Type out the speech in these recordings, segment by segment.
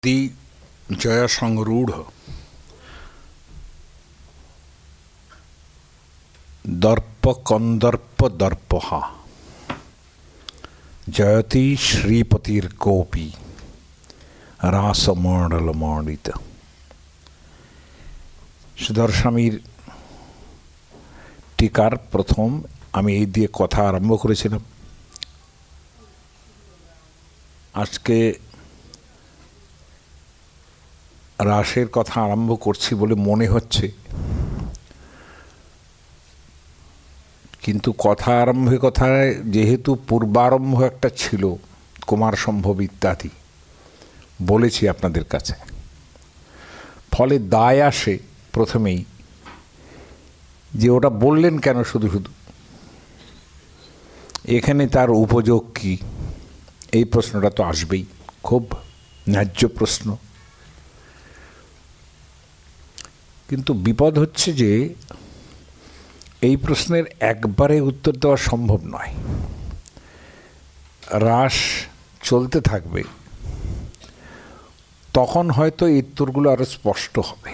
दी जय संरूढ़ दर्प कंदर्प दर्पहा जयति श्रीपतिर्कोपी रासमंडलमंडित। সুধর স্বামীর টিকার প্রথম আমি এই দিয়ে কথা আরম্ভ করেছিলাম। আজকে রাসের কথা আরম্ভ করছি বলে মনে হচ্ছে, কিন্তু কথা আরম্ভে কথায় যেহেতু পূর্বারম্ভ একটা ছিল, কুমার সম্ভব ইত্যাদি বলেছি আপনাদের কাছে, ফলে দায় আসে প্রথমেই যে ওটা বললেন কেন শুধু শুধু, এখানে তার উপযোগ কি? এই প্রশ্নটা তো আসবেই, খুব ন্যায্য প্রশ্ন। কিন্তু বিপদ হচ্ছে যে এই প্রশ্নের একবারে উত্তর দেওয়া সম্ভব নয়। রাস চলতে থাকবে, তখন হয়তো এই উত্তরগুলো আরো স্পষ্ট হবে।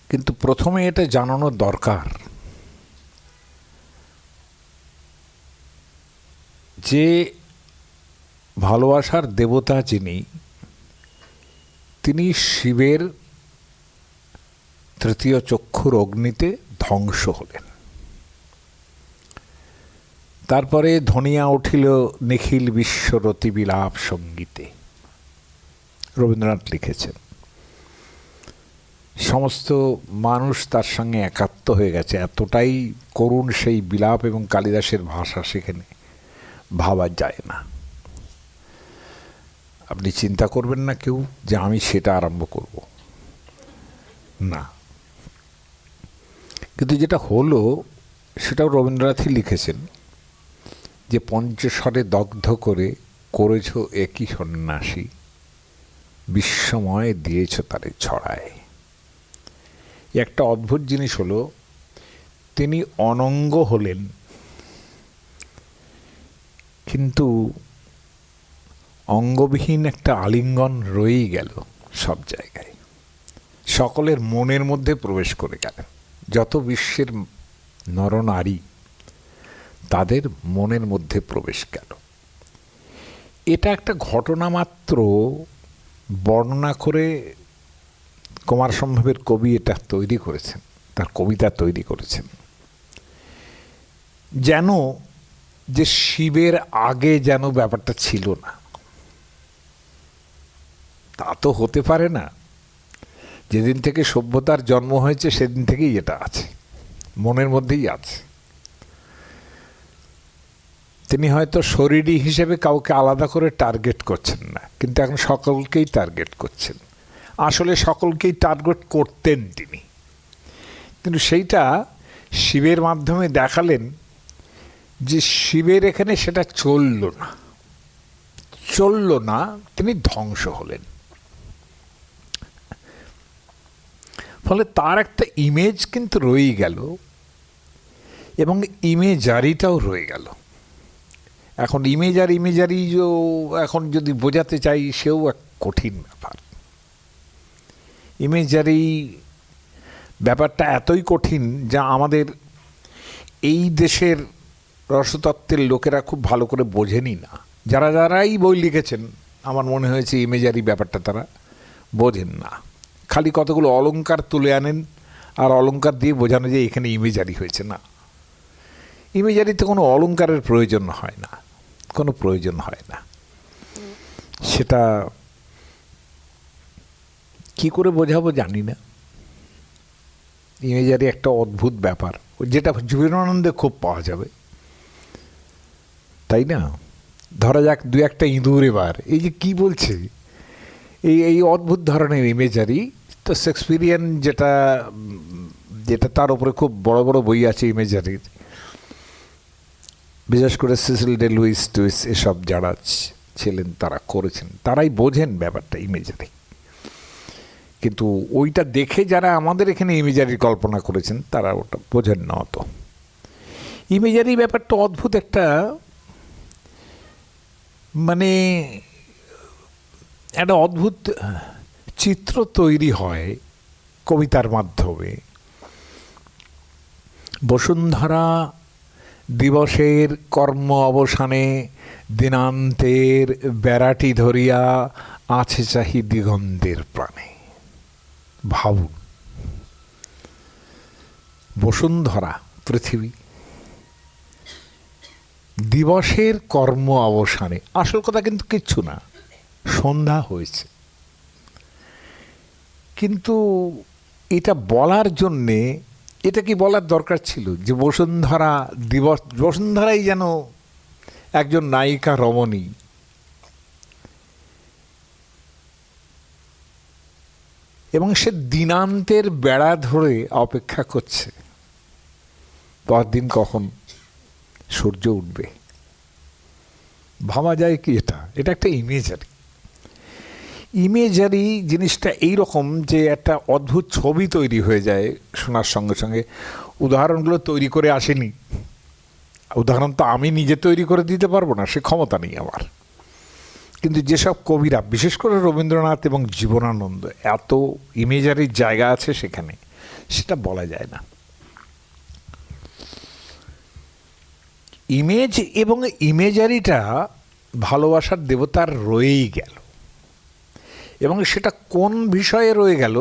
কিন্তু প্রথমে এটা জানানো দরকার যে ভালোবাসার দেবতা যিনি, তিনি শিবের তৃতীয় চক্ষুর অগ্নিতে ধ্বংস হলেন। তারপরে ধ্বনিয়া উঠিল নিখিল বিশ্বরতি বিলাপ সঙ্গীতে, রবীন্দ্রনাথ লিখেছেন। সমস্ত মানুষ তার সঙ্গে একাত্ম হয়ে গেছে, এতটাই করুণ সেই বিলাপ, এবং কালিদাসের ভাষা সেখানে ভাবা যায় না। আপনি চিন্তা করবেন না কেউ যে আমি সেটা আরম্ভ করব না, কিন্তু যেটা হলো সেটাও রবীন্দ্রনাথই লিখেছেন যে পঞ্চস্বরে দগ্ধ করে করেছ একই সন্ন্যাসী, বিশ্বময় দিয়েছ তারে ছড়ায়। একটা অদ্ভুত জিনিস হলো, তিনি অনঙ্গ হলেন, কিন্তু অঙ্গবিহীন একটা আলিঙ্গন রয়েই গেল সব জায়গায়, সকলের মনের মধ্যে প্রবেশ করে গেলেন। যত বিশ্বের নরনারী, তাদের মনের মধ্যে প্রবেশ গেল। এটা একটা ঘটনা মাত্র বর্ণনা করে কুমার সম্ভবের কবি এটা তৈরি করেছেন, তার কবিতা তৈরি করেছেন, যেন যে শিবের আগে যেন ব্যাপারটা ছিল না। তা তো হতে পারে না। যেদিন থেকে সভ্যতার জন্ম হয়েছে সেদিন থেকেই এটা আছে, মনের মধ্যেই আছে। তিনি হয়তো শরীরী হিসেবে কাউকে আলাদা করে টার্গেট করছেন না, কিন্তু এখন সকলকেই টার্গেট করছেন। আসলে সকলকেই টার্গেট করতেন তিনি, কিন্তু সেইটা শিবের মাধ্যমে দেখালেন যে শিবের এখানে সেটা চলল না, তিনি ধ্বংস হলেন। ফলে তার একটা ইমেজ কিন্তু রয়ে গেল, এবং ইমেজারিটাও রয়ে গেল। এখন ইমেজারি এখন যদি বোঝাতে চাই, সেও এক কঠিন ব্যাপার। ইমেজারি ব্যাপারটা এতই কঠিন যা আমাদের এই দেশের রসতত্ত্বের লোকেরা খুব ভালো করে বোঝেনি না। যারাই বই লিখেছেন, আমার মনে হয়েছে ইমেজারি ব্যাপারটা তারা বোঝেন না। খালি কতগুলো অলংকার তুলে আনেন, আর অলংকার দিয়ে বোঝানো যে এখানে ইমেজারি হয়েছে। না, ইমেজারিতে কোনো অলংকারের প্রয়োজন হয় না, কোনো প্রয়োজন হয় না। সেটা কি করে বোঝাবো জানি না। ইমেজারি একটা অদ্ভুত ব্যাপার, যেটা জীবনানন্দে খুব পাওয়া যাবে, তাই না? ধরা যাক দু একটা ইঁদুর, এবার এই যে কি বলছে, এই অদ্ভুত ধরনের ইমেজারি। তো শেক্সপিরিয়ান যেটা তার উপরে খুব বড় বড় বই আছে ইমেজারির, বিশেষ করে সিসিল ডে লুইস টুইস এসব যারা ছিলেন তারা করেছেন, তারাই বোঝেন ব্যাপারটা ইমেজারি। কিন্তু ওইটা দেখে যারা আমাদের এখানে ইমেজারির কল্পনা করেছেন তারা ওটা বোঝেন না অত। ইমেজারি ব্যাপারটা অদ্ভুত একটা, মানে একটা অদ্ভুত চিত্র তৈরি হয় কবিতার মাধ্যমে। বসুন্ধরা দিবসের কর্ম অবসানে দিনান্তের বেড়াটি ধরিয়া আছে চাহি দিগন্তের প্রাণে। ভাবুন, বসুন্ধরা পৃথিবী, দিবসের কর্ম অবসানে, আসল কথা কিন্তু কিচ্ছু না, সন্ধ্যা হয়েছে। কিন্তু এটা বলার জন্যে এটা কি বলার দরকার ছিল যে বসুন্ধরা দিবস? বসুন্ধরাই যেন একজন নায়িকা রমণী, এবং সে দিনান্তের বেড়া ধরে অপেক্ষা করছে পরদিন কখন সূর্য উঠবে। ভাবা যায় কি এটা? এটা একটা ইমেজারি। ইমেজারি জিনিসটা এইরকম যে একটা অদ্ভুত ছবি তৈরি হয়ে যায় শোনার সঙ্গে সঙ্গে। উদাহরণগুলো তৈরি করে আসেনি, উদাহরণ তো আমি নিজে তৈরি করে দিতে পারবো না, সে ক্ষমতা নেই আমার। কিন্তু যেসব কবিরা, বিশেষ করে রবীন্দ্রনাথ এবং জীবনানন্দ, এত ইমেজারির জায়গা আছে সেখানে, সেটা বলা যায় না। ইমেজ এবং ইমেজারিটা ভালোবাসার দেবতার রয়েই গেল, এবং সেটা কোন বিষয়ে রয়ে গেল?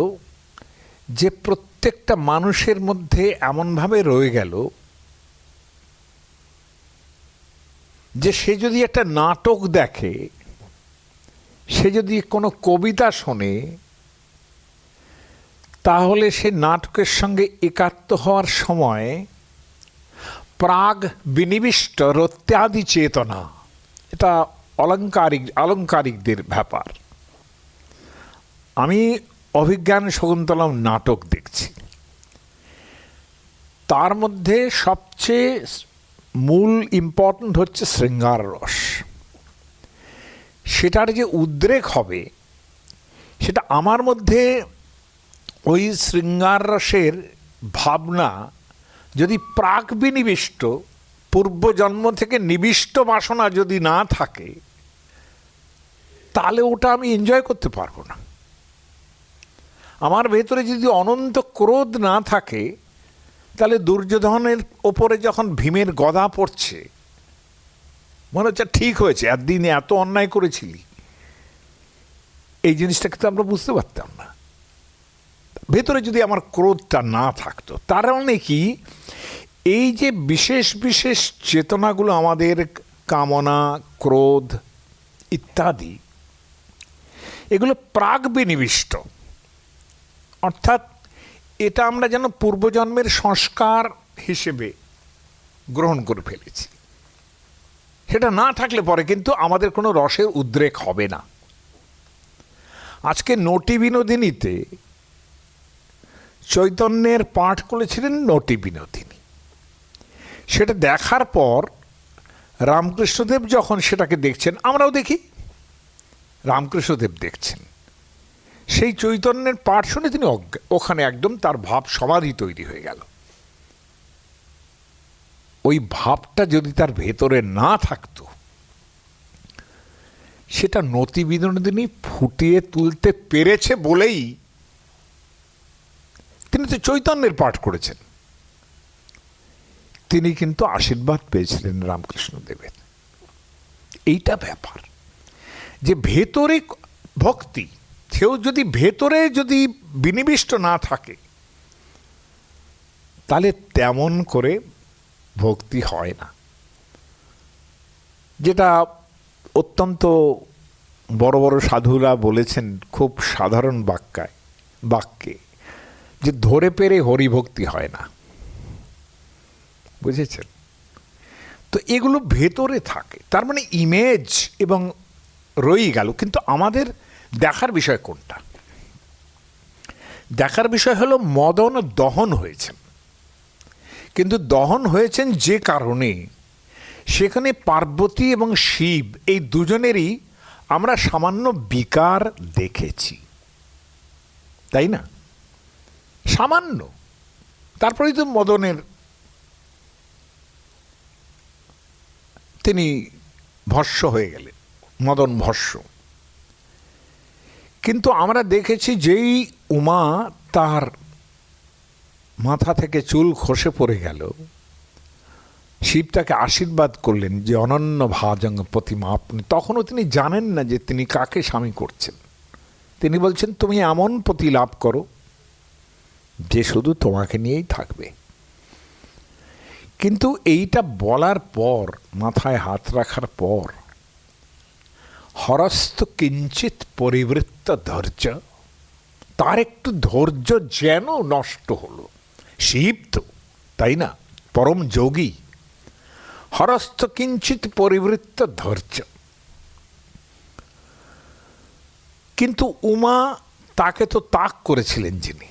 যে প্রত্যেকটা মানুষের মধ্যে এমনভাবে রয়ে গেল যে সে যদি একটা নাটক দেখে, সে যদি কোনো কবিতা শোনে, তাহলে সে নাটকের সঙ্গে একাত্ম হওয়ার সময় প্রাগ বিনিবিষ্ট রত্যাদি চেতনা, এটা আলংকারিকদের ব্যাপার। আমি অভিজ্ঞান শকুন্তলম নাটক দেখছি, তার মধ্যে সবচেয়ে মূল ইম্পর্ট্যান্ট হচ্ছে শৃঙ্গার রস। সেটার যে উদ্রেক হবে, সেটা আমার মধ্যে ওই শৃঙ্গার রসের ভাবনা যদি প্রাক বিনিবিষ্ট, পূর্বজন্ম থেকে নিবিষ্ট বাসনা যদি না থাকে, তাহলে ওটা আমি এনজয় করতে পারবো না। আমার ভেতরে যদি অনন্ত ক্রোধ না থাকে, তাহলে দুর্যোধনের ওপরে যখন ভীমের গদা পড়ছে, মনে হচ্ছে ঠিক হয়েছে, একদিনে এত অন্যায় করেছিলি, এই জিনিসটা কিন্তু আমরা বুঝতে পারতাম না ভেতরে যদি আমার ক্রোধটা না থাকতো। তার মানে কি, এই যে বিশেষ বিশেষ চেতনাগুলো আমাদের, কামনা, ক্রোধ ইত্যাদি, এগুলো প্রাক বিনিবিষ্ট, অর্থাৎ এটা আমরা যেন পূর্বজন্মের সংস্কার হিসেবে গ্রহণ করে ফেলেছি। সেটা না থাকলে পরে কিন্তু আমাদের কোনো রসের উদ্রেক হবে না। আজকে নটি বিনোদিনীতে চৈতন্যের পাঠ করেছিলেন নটি বিনোদিনী। সেটা দেখার পর রামকৃষ্ণদেব যখন সেটাকে দেখছেন, আমরাও দেখি, রামকৃষ্ণদেব দেখছেন, সেই চৈতন্যের পাঠ শুনে তিনি ওখানে একদম তার ভাব সমাধি তৈরি হয়ে গেল। ওই ভাবটা যদি তার ভেতরে না থাকতো, সেটা নতি বিনোদিনী ফুটিয়ে তুলতে পেরেছে বলেই তিনি তো চৈতন্যের পাঠ করেছেন, তিনি কিন্তু আশীর্বাদ পেয়েছিলেন রামকৃষ্ণদেবের। এইটা ব্যাপার, যে ভেতরে ভক্তি, কেউ যদি ভেতরে যদি বিনিবিষ্ট না থাকে, তাহলে তেমন করে ভক্তি হয় না। যেটা অত্যন্ত বড় বড় সাধুরা বলেছেন খুব সাধারণ বাক্যে, যে ধরে পেরে হরিভক্তি হয় না। বুঝেছেন তো? এগুলো ভেতরে থাকে, তার মানে ইমেজ এবং রয়ে গেল। কিন্তু আমাদের দেখার বিষয় কোনটা? দেখার বিষয় হলো মদন দহন হয়েছেন, কিন্তু দহন হয়েছেন যে কারণে সেখানে পার্বতী এবং শিব এই দুজনেরই আমরা সামান্য বিকার দেখেছি, তাই না? সামান্য। তারপরেই তো মদনের তিনি ভস্য হয়ে গেলেন, মদন ভস্য। কিন্তু আমরা দেখেছি যেই উমা তার মাথা থেকে চুল খসে পড়ে গেল, শিব তাকে আশীর্বাদ করলেন যে অনন্য ভাজং প্রতিমা আপনি, তখনও তিনি জানেন না যে তিনি কাকে স্বামী করছেন। তিনি বলছেন তুমি এমন পতি লাভ করো যে শুধু তোমাকে নিয়েই থাকবে। কিন্তু এইটা বলার পর, মাথায় হাত রাখার পর, হরস্ত কিঞ্চিত পরিবৃত্ত ধৈর্য, তার একটু ধৈর্য যেন নষ্ট হলো। শিব তো, তাই না, পরম যোগী। হরস্ত কিঞ্চিত পরিবৃত্ত ধৈর্য। কিন্তু উমা তাকে তো তাক করেছিলেন যিনি,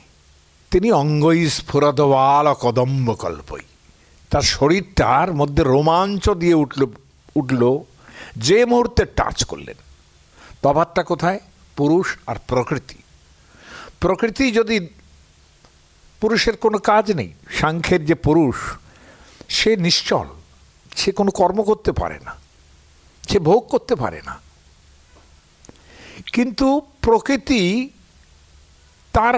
তিনি অঙ্গই স্ফুরদবাল কদম্ব কল্পই, তার শরীরটার মধ্যে রোমাঞ্চ দিয়ে উঠল যে মুহূর্তে টাচ করলেন। তফাৎটা কোথায়? পুরুষ আর প্রকৃতি। প্রকৃতি যদি, পুরুষের কোনো কাজ নেই, সাংখ্যের যে পুরুষ সে নিশ্চল, সে কোনো কর্ম করতে পারে না, সে ভোগ করতে পারে না। কিন্তু প্রকৃতি তার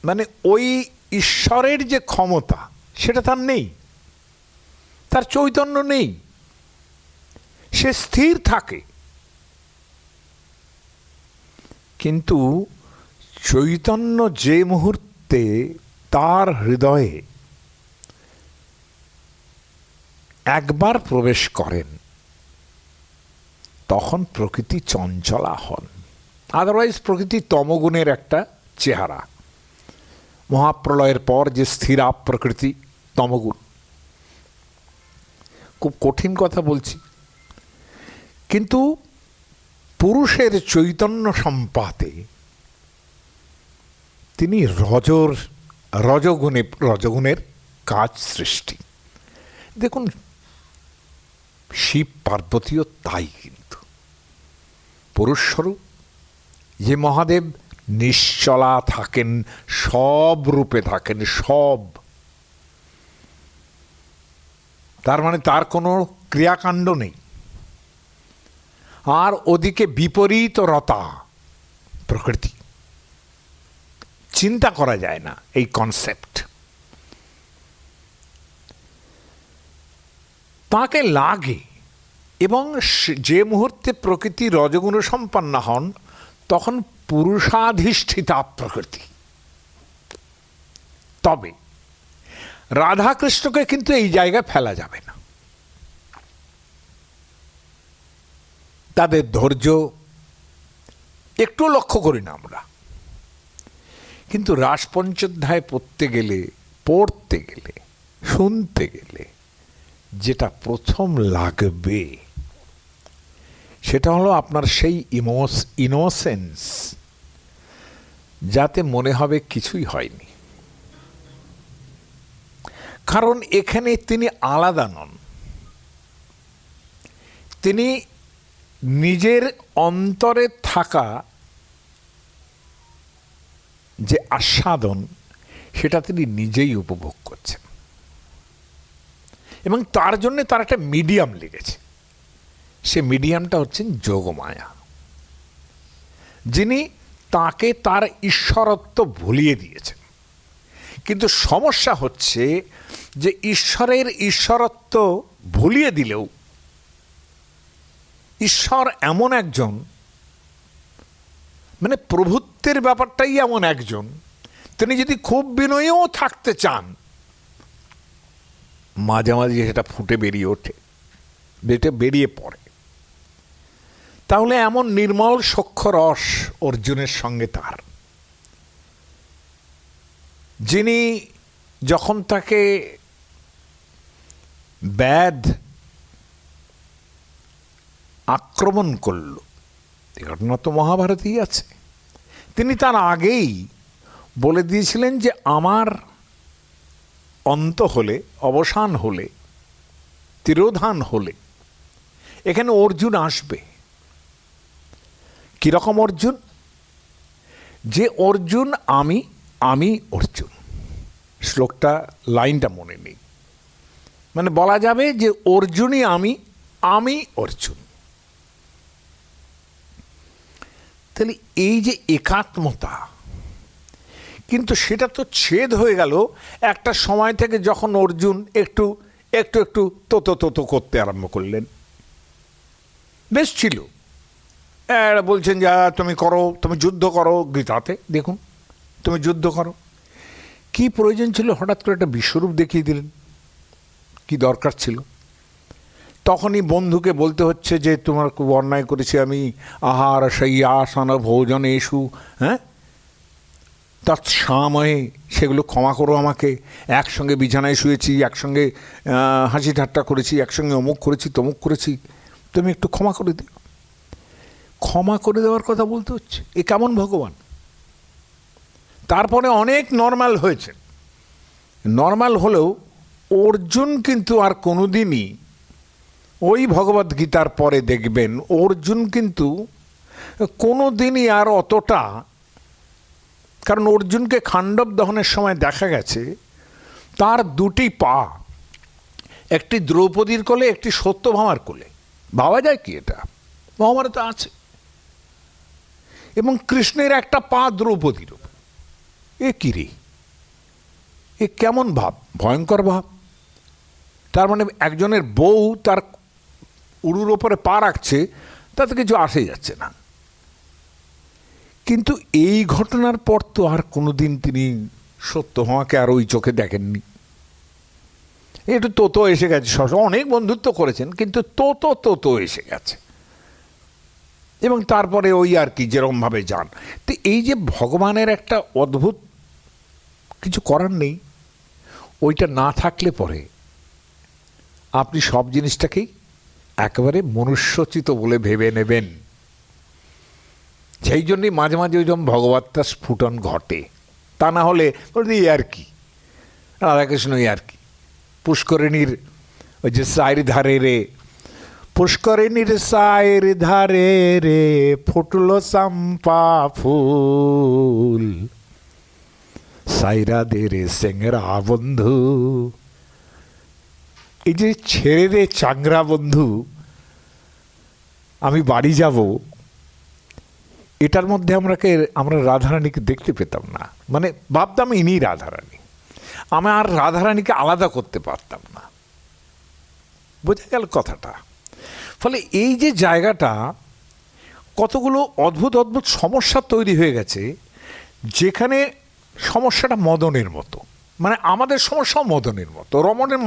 মানে ওই ঈশ্বরের যে ক্ষমতা সেটা তার নেই, তার চৈতন্য নেই, সে স্থির থাকে। কিন্তু চৈতন্য যে মুহূর্তে তার হৃদয়ে একবার প্রবেশ করেন তখন প্রকৃতি চঞ্চলা হন। আদারওয়াইজ প্রকৃতি তমগুণের একটা চেহারা। মহাপ্রলয়ের পর যে স্থিরা প্রকৃতি তমগুণ। খুব কঠিন কথা বলছি, কিন্তু পুরুষের চৈতন্য সম্পাতে তিনি রজগুণের কাজ সৃষ্টি। দেখুন শিব পার্বতীও তাই, কিন্তু পুরুষস্বরূপ যে মহাদেব নিশ্চলা থাকেন, সব রূপে থাকেন, সব, তার মানে তার কোনো ক্রিয়াকাণ্ড নেই। আর ওদিকে বিপরীত রতা প্রকৃতি, চিন্তা করা যায় না এই কনসেপ্ট। তাকে লাগে, এবং যে মুহূর্তে প্রকৃতি রজগুণ সম্পন্ন হন তখন পুরুষাধিষ্ঠিতা প্রকৃতি। তবে রাধাকৃষ্ণকে কিন্তু এই জায়গায় ফেলা যাবে না। তাদের ধৈর্য একটু লক্ষ্য করি না আমরা, কিন্তু রাসপঞ্চোধ্যায় পড়তে গেলে শুনতে গেলে যেটা প্রথম লাগবে সেটা হলো আপনার সেই ইনোসেন্স, যাতে মনে হবে কিছুই হয়নি। কারণ এখানে তিনি আলাদা নন, তিনি নিজের অন্তরে থাকা যে আস্বাদন সেটা তিনি নিজেই উপভোগ করছেন, এবং তার জন্য তার একটা মিডিয়াম লেগেছে। সে মিডিয়ামটা হচ্ছেন যোগমায়া, যিনি তাকে তার ঈশ্বরত্ব ভুলিয়ে দিয়েছেন। কিন্তু সমস্যা হচ্ছে যে ঈশ্বরের ঈশ্বরত্ব ভুলিয়ে দিলেও ঈশ্বর এমন একজন, মানে প্রভুত্বের ব্যাপারটাই এমন একজন, তিনি যদি খুব বিনয়ীও থাকতে চান মাঝে মাঝে সেটা ফুটে বেরিয়ে ওঠে, বেরিয়ে পড়ে। তাহলে এমন নির্মল সখ্য রস অর্জুনের সঙ্গে তার, যিনি যখন তাকে ব্যাধ আক্রমণ করল, এই ঘটনা তো মহাভারতেই আছে, তিনি তার আগেই বলে দিয়েছিলেন যে আমার অন্ত হলে, অবসান হলে, তিরোধান হলে এখানে অর্জুন আসবে। কিরকম অর্জুন? যে অর্জুন আমি অর্জুন। শ্লোকটা, লাইনটা মনে নেই, মানে বলা যাবে যে অর্জুনই আমি অর্জুন। তাহলে এই যে একাত্মতা, কিন্তু সেটা তো ছেদ হয়ে গেল একটা সময় থেকে যখন অর্জুন একটু একটু একটু তো করতে আরম্ভ করলেন। বেশ ছিল, বলছেন যে তুমি করো, তুমি যুদ্ধ করো, গীতাতে দেখুন তুমি যুদ্ধ করো। কি প্রয়োজন ছিল হঠাৎ করে একটা বিশ্বরূপ দেখিয়ে দিলেন? কি দরকার ছিল? তখনই বন্ধুকে বলতে হচ্ছে যে তোমার খুব অন্যায় করেছি আমি, আহার শয়্যাসন ভোজনেষু, হ্যাঁ তৎসাময়ে, সেগুলো ক্ষমা করো আমাকে। একসঙ্গে বিছানায় শুয়েছি, একসঙ্গে হাসি ঠাট্টা করেছি, একসঙ্গে অমুক করেছি তমুক করেছি, তুমি একটু ক্ষমা করে দিও। ক্ষমা করে দেওয়ার কথা বলতে হচ্ছে, এ কেমন ভগবান? তারপরে অনেক নর্মাল হয়েছে, নর্মাল হলেও অর্জুন কিন্তু আর কোনোদিনই ওই ভগবদ্গীতার পরে দেখবেন অর্জুন কিন্তু কোনোদিনই আর অতটা, কারণ অর্জুনকে খাণ্ডব দহনের সময় দেখা গেছে তার দুটি পা, একটি দ্রৌপদীর কোলে, একটি সত্যভামার কোলে। ভাবা যায় কি এটা? মহাভারতে আছে। এবং কৃষ্ণের একটা পা দ্রৌপদীর উপর। এ কি রে, এ কেমন ভাব? ভয়ঙ্কর ভাব। তার মানে একজনের বউ তার উড়ুর ওপরে পা রাখছে, তাতে কিছু আসে যাচ্ছে না। কিন্তু এই ঘটনার পর তো আর কোনোদিন তিনি সত্যভামাকে আর ওই চোখে দেখেননি। একটু তো এসে গেছে, অনেক বন্ধুত্ব করেছেন, কিন্তু তো এসে গেছে। এবং তারপরে ওই আর কি যেরকমভাবে যান। তো এই যে ভগবানের একটা অদ্ভুত, কিছু করার নেই, ওইটা না থাকলে পরে আপনি সব জিনিসটাকেই একেবারে মনুষ্যচিত বলে ভেবে নেবেন। সেই জন্যই মাঝে মাঝে ওই যেমন ভগবত্তার স্ফুটন ঘটে। তা না হলে এই আর কি, রাধাকৃষ্ণ আর কি, পুষ্করিণীর ওই যে সাইর ধারে রে, পুষ্করিণীর সাইর ধারে রে ফুটলো চম্পা ফুল, সাইরা দে রে সেংরা বন্ধু। এই যে ছেড়ে রে চাংরা বন্ধু, আমি বাড়ি যাব, এটার মধ্যে আমরা রাধারানীকে দেখতে পেতাম না। মানে ভাবতাম ইনি রাধারানী, আমি আর রাধারানীকে আলাদা করতে পারতাম না। বোঝা গেল কথাটা? ফলে এই যে জায়গাটা, কতগুলো অদ্ভুত অদ্ভুত সমস্যা তৈরি হয়ে গেছে, যেখানে সমস্যাটা মদনের মতো, মানে আমাদের সমস্যাও মদনের মতো।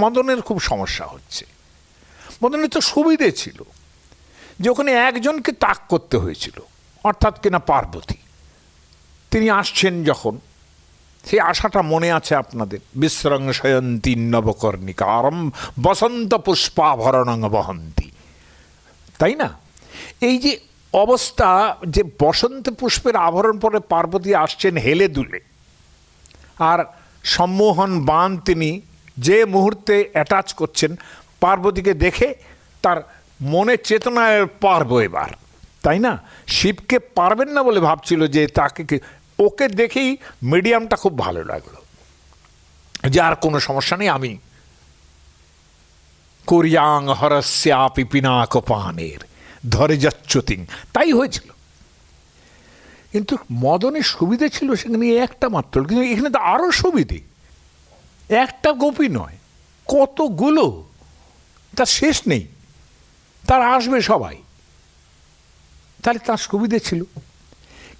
মদনের খুব সমস্যা হচ্ছে। মদনের তো সুবিধে ছিল যে ওখানে একজনকে তাক করতে হয়েছিল, অর্থাৎ কিনা পার্বতী। তিনি আসছেন যখন, সেই আশাটা মনে আছে আপনাদের, বিশ্রং শয়ন্তী নবকর্ণিকারম বসন্ত পুষ্পাভরণং বহন্তি, তাই না? এই যে অবস্থা, যে বসন্ত পুষ্পের আভরণ পরে পার্বতী আসছেন হেলে দুলে, আর সম্মোহন বাণ তিনি যে মুহূর্তে অ্যাটাচ করছেন, পার্বতীকে দেখে তার মনে চেতনায় পারবো এবার, তাই না? শিবকে পারবেন না বলে ভাবছিল যে তাকে, ওকে দেখেই মিডিয়ামটা খুব ভালো লাগলো, যে আর কোনো সমস্যা নেই, আমি কোরিয়াং হরস্যাপি পিনাকপানের ধরে যাচ্ছতিং, তাই হয়েছিল। কিন্তু মদনের সুবিধে ছিল সেখানে একটা মাত্র, কিন্তু এখানে তো আরও সুবিধে। একটা গোপী নয়, কতগুলো, তার শেষ নেই, তার আসবে সবাই। তাহলে তার সুবিধে ছিল,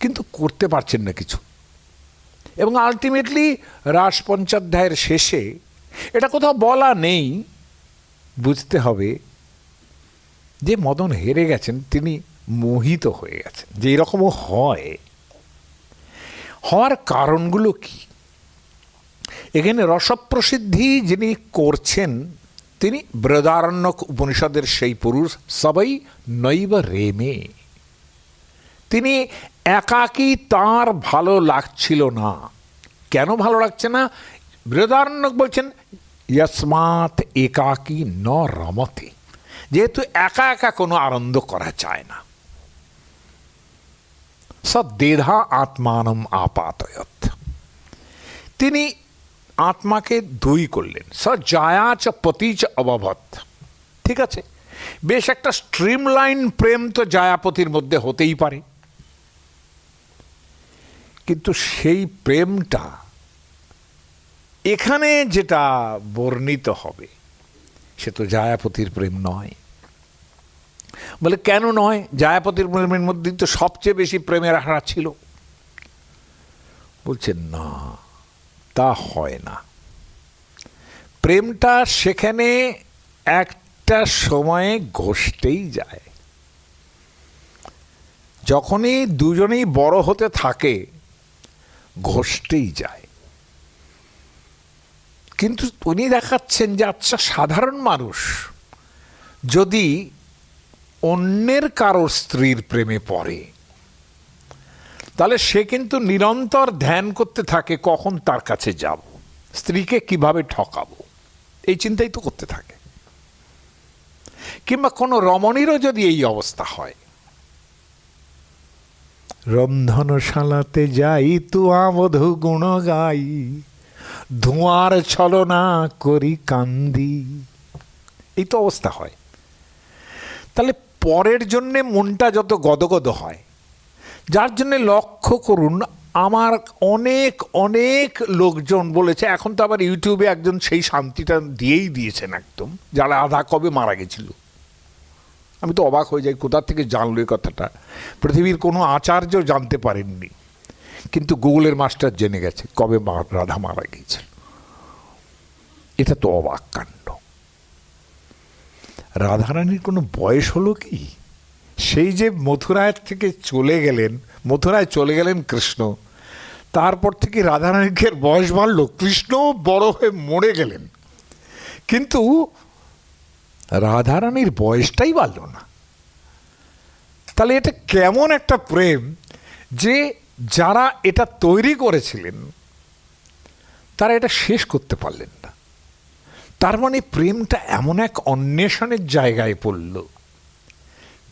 কিন্তু করতে পারছেন না কিছু। এবং আলটিমেটলি রাস পঞ্চাধ্যায়ের শেষে, এটা কোথাও বলা নেই, বুঝতে হবে যে মদন হেরে গেছেন, তিনি মোহিত হয়ে গেছেন, যে এরকমও হয়। হওয়ার কারণগুলো কি? এখানে রসপ্রসিদ্ধি যিনি করছেন, তিনি বৃহদারণ্যক উপনিষদের সেই পুরুষ, সবাই নৈব রেমে। তিনি একাকী, তার ভালো লাগছিল না। কেন ভালো লাগছে না? বৃহদারণ্যক বলছেন যস্মাৎ একাকী ন রমতে, যেহেতু একা একা কোনো আনন্দ করা যায় না। সদ্দেধা আত্মানম আপাতয়ত, তিনি আত্মাকে দুই করলেন। স জায়াচ পতিচ অবভত। ঠিক আছে, বেশ একটা স্ট্রিমলাইন প্রেম তো জায়াপতির মধ্যে হতেই পারে, কিন্তু সেই প্রেমটা এখানে যেটা বর্ণিত হবে সে তো জায়াপতির প্রেম নয়। বলে কেন নয়? জায়াপতির প্রেমের মধ্যে তো সবচেয়ে বেশি প্রেমের আহারা ছিল। বলছেন না, তা হয় না। প্রেমটা সেখানে একটা সময়ে ঘষতেই যায়। যখনই দুজনেই বড় হতে থাকে ঘষতেই যায়। কিন্তু উনি দেখাচ্ছেন যে আচ্ছা, সাধারণ মানুষ যদি অন্যের কারো স্ত্রীর প্রেমে পড়ে তাহলে সে কিন্তু নিরন্তর ধ্যান করতে থাকে কখন তার কাছে যাব, স্ত্রীকে কিভাবে ঠকাবো, এই চিন্তাই তো করতে থাকে। কিংবা কোনো রমণীরও যদি এই অবস্থা হয়, রন্ধনশালাতে যাই তুয়া মধু গুণ গাই, ধোঁয়ার ছলনা করি কান্দি, এই তো অবস্থা হয়। তাহলে পরের জন্যে মনটা যত গদগদ হয়, যার জন্যে লক্ষ্য করুন আমার অনেক অনেক লোকজন বলেছে, এখন তো আবার ইউটিউবে একজন সেই শান্তিটা দিয়েই দিয়েছেন একদম, যারা আধা কবে মারা গেছিল। আমি তো অবাক হয়ে যাই, কোথা থেকে জানলো এই কথাটা। পৃথিবীর কোনো আচার্য জানতে পারেননি, কিন্তু গুগলের মাস্টার জেনে গেছে কবে রাধা মারা গিয়েছিল। এটা তো অবাক কাণ্ড। রাধারানীর কোনো বয়স হলো কি? সেই যে মথুরায় থেকে চলে গেলেন, মথুরায় চলে গেলেন কৃষ্ণ, তারপর থেকে রাধারানীর বয়স বাড়ল, কৃষ্ণ বড় হয়ে মরে গেলেন, কিন্তু রাধারানীর বয়সটাই বাড়ল না। তাহলে এটা কেমন একটা প্রেম যে যারা এটা তৈরি করেছিলেন তারা এটা শেষ করতে পারলেন না। তার মানে প্রেমটা এমন এক অন্বেষণের জায়গায় পড়ল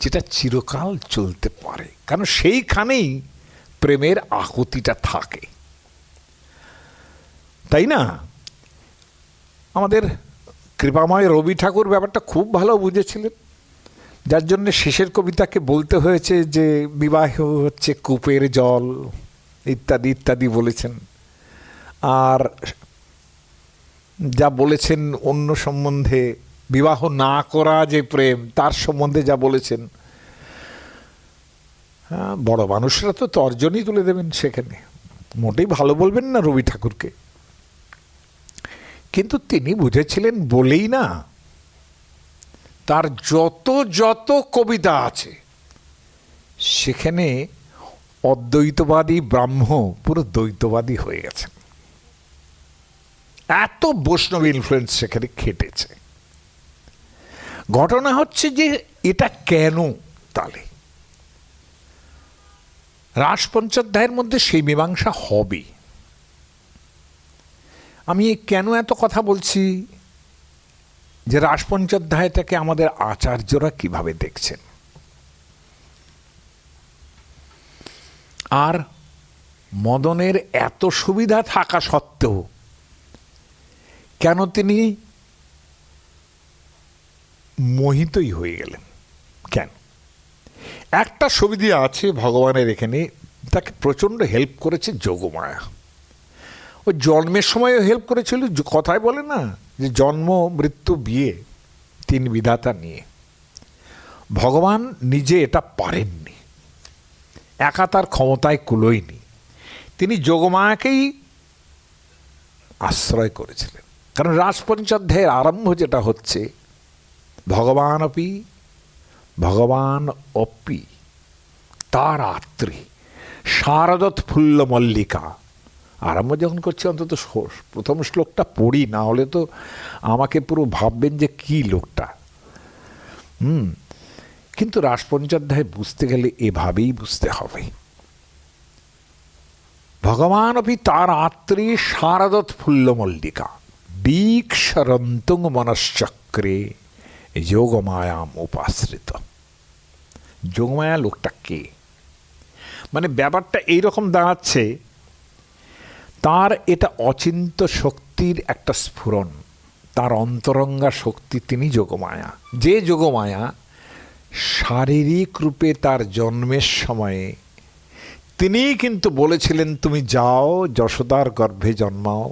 যেটা চিরকাল চলতে পারে, কারণ সেইখানেই প্রেমের আকুতিটা থাকে, তাই না? আমাদের কৃপাময় রবি ঠাকুর ব্যাপারটা খুব ভালো বুঝেছিলেন, যার জন্য শেষের কবিতাকে বলতে হয়েছে যে বিবাহ হচ্ছে কূপের জল ইত্যাদি ইত্যাদি বলেছেন। আর যা বলেছেন অন্য সম্বন্ধে, বিবাহ না করা যে প্রেম, তার সম্বন্ধে যা বলেছেন, হ্যাঁ, বড় মানুষরা তো তর্জনই তুলে দেবেন সেখানে, মোটেই ভালো বলবেন না রবি ঠাকুরকে। কিন্তু তিনি বুঝেছিলেন বলেই না, তার যত যত কবিতা আছে সেখানে অদ্বৈতবাদী ব্রাহ্ম পুরো দ্বৈতবাদী হয়ে গেছেন। এত বৈষ্ণব ইনফ্লুয়েন্স সেখানে খেটেছে। ঘটনা হচ্ছে যে এটা কেন? তাহলে রাসপঞ্চাধ্যায়ের মধ্যে সেই মীমাংসা হবে। আমি কেন এত কথা বলছি যে রাসপঞ্চাধ্যায়টাকে আমাদের আচার্যরা কিভাবে দেখছেন, আর মদনের এত সুবিধা থাকা সত্ত্বেও কেন তিনি মোহিতই হয়ে গেলেন? কেন? একটা সুবিধা আছে ভগবানের এখানে, তাকে প্রচণ্ড হেল্প করেছে যোগমায়া। ও জন্মের সময়ও হেল্প করেছিল। কথায় বলে না যে জন্ম মৃত্যু বিয়ে তিন বিধাতা নিয়ে। ভগবান নিজে এটা পারেননি, একা তার ক্ষমতায় কুলোয়নি, তিনি যোগমায়াকেই আশ্রয় করেছিলেন। কারণ রাসপঞ্চাধ্যায়ের আরম্ভ যেটা হচ্ছে, ভগবান অপি তার আত্রি শারদৎ ফুল্ল মল্লিকা, আরম্ভ যখন করছে অন্তত প্রথম শ্লোকটা পড়ি, না হলে তো আমাকে পুরো ভাববেন যে কি লোকটা। কিন্তু রাসপঞ্চাধ্যায় বুঝতে গেলে এভাবেই বুঝতে হবে। ভগবান অপি তার আত্রি শারদৎ ফুল্ল মল্লিকা দীক্ষরন্তুং মনশ্চক্রে যোগমায়াম উপাশ্রিত। যোগমায়া লোকটা কে? মানে ব্যাপারটা এইরকম দাঁড়াচ্ছে, তার এটা অচিন্ত শক্তির একটা স্ফুরণ, তার অন্তরঙ্গা শক্তি, তিনি যোগমায়া। যে যোগমায়া শারীরিক রূপে তার জন্মের সময়ে তিনিই কিন্তু বলেছিলেন, তুমি যাও যশোদার গর্ভে জন্মাও,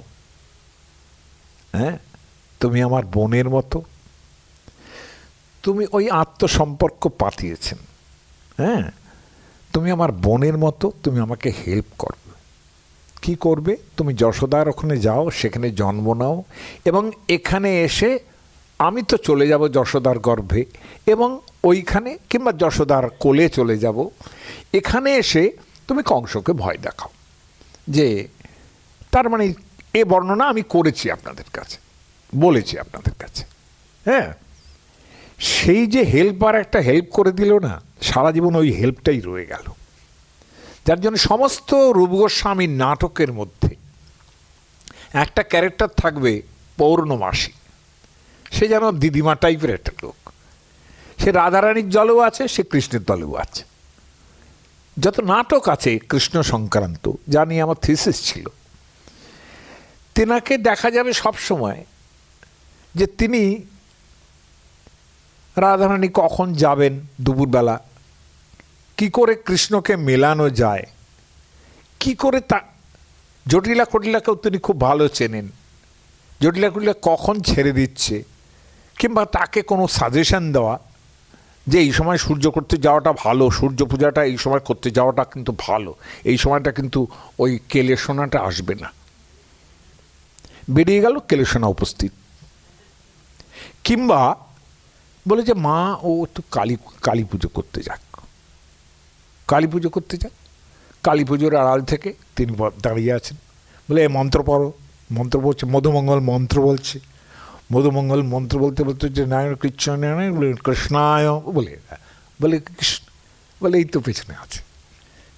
হ্যাঁ, তুমি আমার বোনের মতো। তুমি ওই আত্মসম্পর্ক পাতিয়েছেন, হ্যাঁ, তুমি আমার বোনের মতো, তুমি আমাকে হেল্প করবে। কি করবে? তুমি যশোদার ওখানে যাও, সেখানে জন্ম নাও, এবং এখানে এসে আমি তো চলে যাব যশোদার গর্ভে, এবং ওইখানে কিংবা যশোদার কোলে চলে যাব। এখানে এসে তুমি কংসকে ভয় দেখাও। যে তার মানে এ বর্ণনা আমি করেছি আপনাদের কাছে, বলেছি আপনাদের কাছে, হ্যাঁ। সেই যে হেল্পার একটা হেল্প করে দিল না, সারা জীবন ওই হেল্পটাই রয়ে গেল। যার জন্য সমস্ত রূপ গোস্বামীর নাটকের মধ্যে একটা ক্যারেক্টার থাকবে পৌর্ণমাসী। সে যেন দিদিমা টাইপের একটা লোক। সে রাধারানীর দলেও আছে, সে কৃষ্ণের দলেও আছে। যত নাটক আছে কৃষ্ণ সংক্রান্ত, যা নিয়ে আমার থিসিস ছিল, তেনাকে দেখা যাবে সব সময় যে তিনি রাধারানী কখন যাবেন দুপুরবেলা, কি করে কৃষ্ণকে মেলানো যায়, কি করে তা জটিলা কটিলাকেও তিনি খুব ভালো চেনেন। জটিলা কটিলা কখন ছেড়ে দিচ্ছে, কিংবা তাকে কোনো সাজেশন দেওয়া যে এই সময় সূর্য করতে যাওয়াটা ভালো, সূর্য পূজাটা এই সময় করতে যাওয়াটা কিন্তু ভালো, এই সময়টা কিন্তু ওই কেলেশোনাটা আসবে না। বেরিয়ে গেল, কেলেশোনা উপস্থিত। কিংবা বলে যে মা ও একটু কালী পুজো করতে যাক, কালী পুজো করতে যাক। কালী পুজোর আড়াল থেকে তিনি দাঁড়িয়ে আছেন, বলে এ মন্ত্র পড়ো। মন্ত্র বলছে, মধুমঙ্গল মন্ত্র বলছে। মধুমঙ্গল মন্ত্র বলতে বলতে যে নারায়ণ কৃষ্ণ নারায়ণ কৃষ্ণায় বলে বলে কৃষ্ণ বলে এই তো পেছনে আছে।